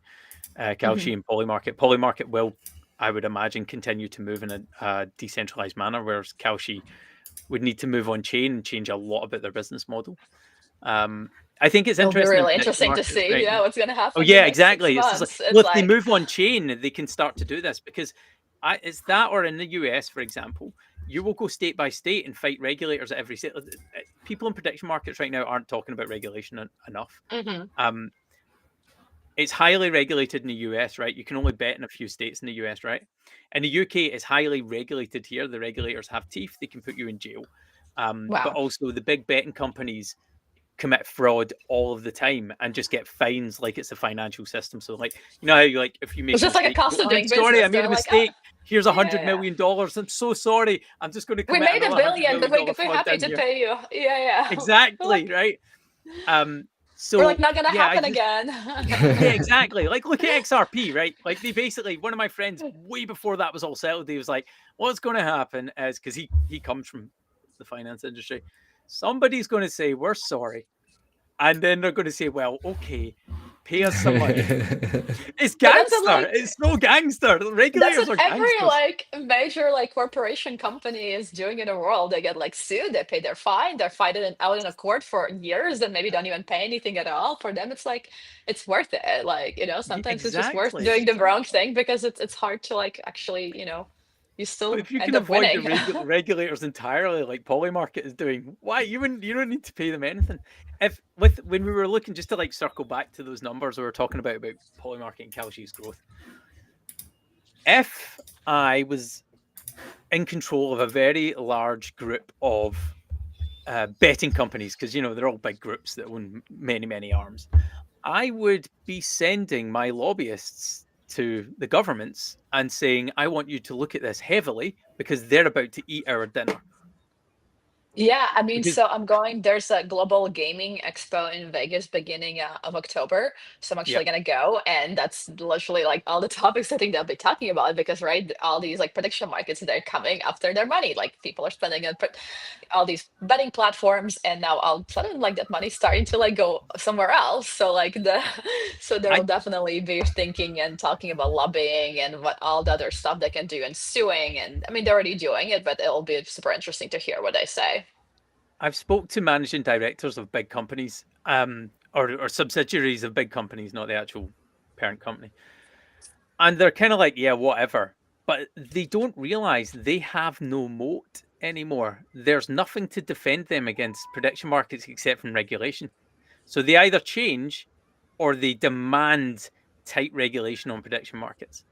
S3: Kalshi and Polymarket. Polymarket will, I would imagine, continue to move in a decentralized manner, whereas Kalshi would need to move on chain and change a lot about their business model. I think it's
S4: It'll be
S3: interesting.
S4: really interesting to see,
S3: right?
S4: what's going to happen.
S3: Oh
S4: in the
S3: yeah,
S4: next 6
S3: exactly. It's just
S4: months.
S3: like, well, if they move on chain, they can start to do this because it's that, or in the US, for example, you will go state by state and fight regulators at every state. People in prediction markets right now aren't talking about regulation enough.
S4: Mhm.
S3: It's highly regulated in the US, right? You can only bet in a few states in the US, right? In the UK, it's highly regulated here. The regulators have teeth; they can put you in jail. But
S4: Wow.
S3: also, the big betting companies commit fraud all of the time and just get fines like it's a financial system. So like, how you like if you make
S4: It's
S3: a
S4: just like a
S3: mistake,
S4: cost of
S3: "Oh, I'm
S4: doing
S3: sorry, I
S4: business.
S3: made a
S4: They're like,
S3: mistake. Here's $100
S4: yeah.
S3: million. I'm so sorry. I'm just going to
S4: We
S3: commit
S4: made
S3: another
S4: $1
S3: $100
S4: billion, but
S3: million
S4: we're
S3: fraud
S4: happy
S3: down
S4: to
S3: here."
S4: pay you. Yeah.
S3: Exactly, right? So
S4: We're like not gonna
S3: yeah,
S4: happen again.
S3: yeah, exactly. Like look at XRP, right? Like they basically, one of my friends way before that was all settled, he was like, what's going to happen is, because he comes from the finance industry, somebody's going to say we're sorry, and then they're going to say, well, okay, pay us some money. It's
S4: But that's
S3: gangster. It's so gangster. The regulators are
S4: every
S3: gangsters.
S4: like major like corporation company is doing in the world. They get like sued, they pay their fine, they're fighting out in a court for years and maybe don't even pay anything at all. For them, it's like it's worth it. Like, sometimes it's just worth
S3: Exactly.
S4: doing the wrong thing because it's hard to like actually, you still
S3: But if you
S4: end
S3: can
S4: up
S3: avoid the
S4: winning.
S3: regulators entirely, like Polymarket is doing, why you don't need to pay them anything. If when we were looking, just to like circle back to those numbers we were talking about Polymarket and Kalshi's growth. If I was in control of a very large group of betting companies, because they're all big groups that own many arms, I would be sending my lobbyists to the governments and saying, I want you to look at this heavily because they're about to eat our dinner.
S4: Yeah, I mean,
S3: Because
S4: so there's a global gaming expo in Vegas beginning of October. So I'm
S3: yeah,
S4: actually gonna go, and that's literally like all the topics I think they'll be talking about because all these like prediction markets, they're coming after their money. Like people are spending on all these betting platforms, and now all of a sudden like that money's starting to like go somewhere else. So so there will
S3: I
S4: definitely be thinking and talking about lobbying and what all the other stuff they can do and suing. And I mean, they're already doing it, but it'll be super interesting to hear what they say.
S3: I've spoke to managing directors of big companies, or subsidiaries of big companies, not the actual parent company, and they're kind of like, yeah, whatever, but they don't realize they have no moat anymore. There's nothing to defend them against prediction markets except from regulation. So they either change or they demand tight regulation on prediction markets.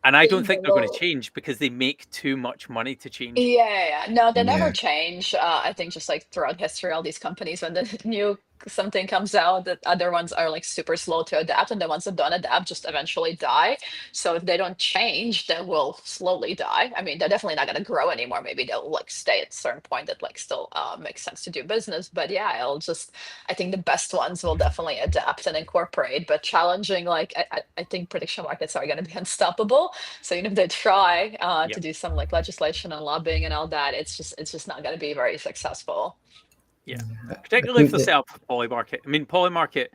S3: And I don't
S4: They
S3: think they're going to
S4: will.
S3: change because they make too much money to change.
S4: Yeah. No, they never
S2: Yeah.
S4: change. I think just like throughout history, all these companies, when the new something comes out, the other ones are like super slow to adapt, and the ones that don't adapt just eventually die. So if they don't change, they will slowly die. I mean, they're definitely not going to grow anymore. Maybe they'll like stay at a certain point that like still makes sense to do business. But yeah, I think the best ones will definitely adapt and incorporate. But challenging, like I think prediction markets are going to be unstoppable. So even if they try to
S3: Yep.
S4: do some like legislation and lobbying and all that, it's just not going to be very successful.
S3: Yeah.
S2: I
S3: Particularly if
S2: think
S3: they
S2: that,
S3: set up Polymarket. I mean, Polymarket,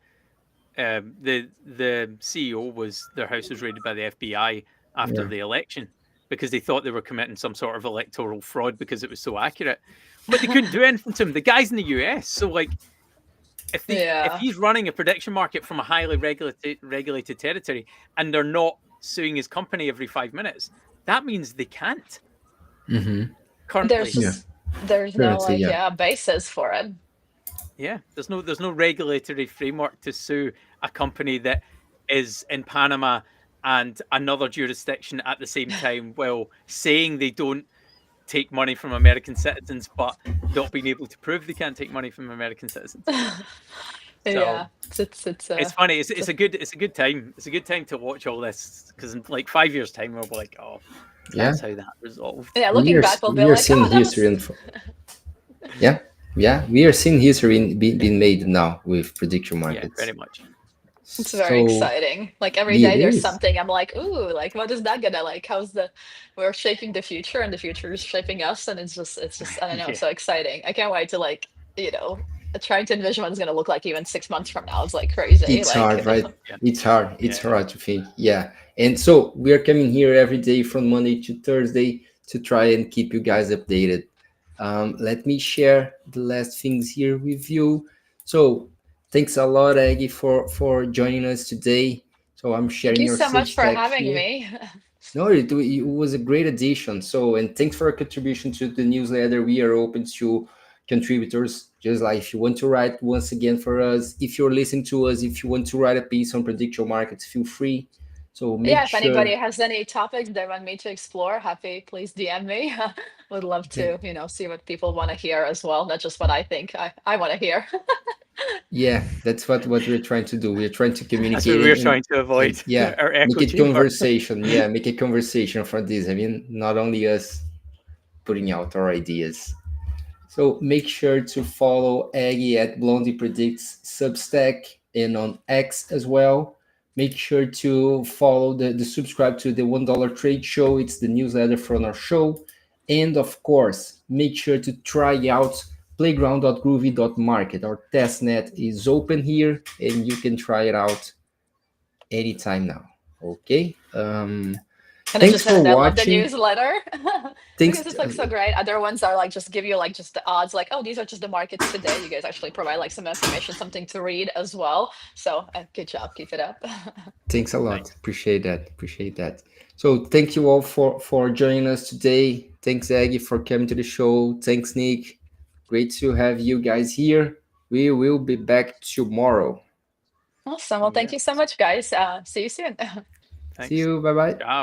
S3: the CEO their house was raided by the FBI after
S2: yeah.
S3: the election because they thought they were committing some sort of electoral fraud because it was so accurate. But they couldn't do anything to him. The guy's in the US. So like if
S4: Yeah.
S3: he's running a prediction market from a highly regulated territory and they're not suing his company every 5 minutes, that means they can't
S2: Hmm.
S4: There's
S3: currently.
S2: Yeah.
S4: just there's no
S2: Currently,
S4: like
S2: yeah.
S4: basis for it.
S3: Yeah, there's no regulatory framework to sue a company that is in Panama and another jurisdiction at the same time, while saying they don't take money from American citizens, but not being able to prove they can't take money from American citizens. So
S4: Yeah. It's
S3: it's funny. It's a good time. It's a good time to watch all this because in like 5 years' time we'll be like, oh,
S2: Yeah.
S3: that's how that resolved.
S4: yeah, looking back, we'll be
S2: We are
S4: like,
S2: seeing
S4: oh, that
S2: history
S4: was.
S2: and yeah, yeah, we are seeing history being made now with prediction
S3: Yeah,
S2: markets.
S3: very much.
S4: It's very
S2: So
S4: exciting. Like every
S2: it
S4: day there's
S2: is.
S4: something I'm like, ooh, like what is that gonna like? We're shaping the future and the future is shaping us, and it's just I don't know,
S3: Yeah,
S4: so exciting. I can't wait to like, trying to envision what it's gonna look like even 6 months from now. It's like crazy.
S2: It's
S4: Like
S2: hard, right?
S3: yeah,
S2: It's hard. It's
S3: yeah.
S2: hard to think. Yeah. And so we are coming here every day from Monday to Thursday to try and keep you guys updated. Let me share the last things here with you. So thanks a lot, Aggie, for joining us today. So I'm
S4: thank
S2: sharing
S4: you
S2: your
S4: so much for
S2: Substack
S4: having
S2: here.
S4: me.
S2: No, it was a great addition. So, and thanks for your contribution to the newsletter. We are open to contributors. Just like if you want to write once again for us, if you're listening to us, if you want to write a piece on prediction markets, feel free. So
S4: Yeah,
S2: make
S4: if anybody
S2: sure,
S4: has any topics they want me to explore, happy, please DM me. Would love
S2: okay,
S4: to, see what people want to hear as well, not just what I think I want to hear.
S2: yeah, that's what we're trying to do. We're trying to
S3: That's what
S2: communicate
S3: we're
S2: and,
S3: trying to avoid.
S2: yeah,
S3: Our
S2: make
S3: echo
S2: it
S3: chamber.
S2: conversation. Yeah, make it conversation for this. I mean, not only us putting out our ideas. So make sure to follow Aggie at Blondie Predicts Substack and on X as well. Make sure to follow the subscribe to the $1 Trade Show. It's the newsletter from our show. And of course, make sure to try out playground.groovy.market. Our testnet is open here and you can try it out anytime now. Okay.
S4: And I
S2: Thanks
S4: just
S2: for
S4: said I love the
S2: watching.
S4: newsletter
S2: Thanks.
S4: because it's like so great. Other ones are like just give you like just the odds, like, oh, these are just the markets today. You guys actually provide like some information, something to read as well. So good job, keep it up.
S2: Thanks a lot.
S3: Nice.
S2: Appreciate that. Appreciate that. So thank you all for joining us today. Thanks, Aggie, for coming to the show. Thanks, Nick. Great to have you guys here. We will be back tomorrow.
S4: Awesome. Well, thank you so much, guys. See you soon.
S2: See
S3: Thanks.
S2: you. Bye bye.
S3: Ciao.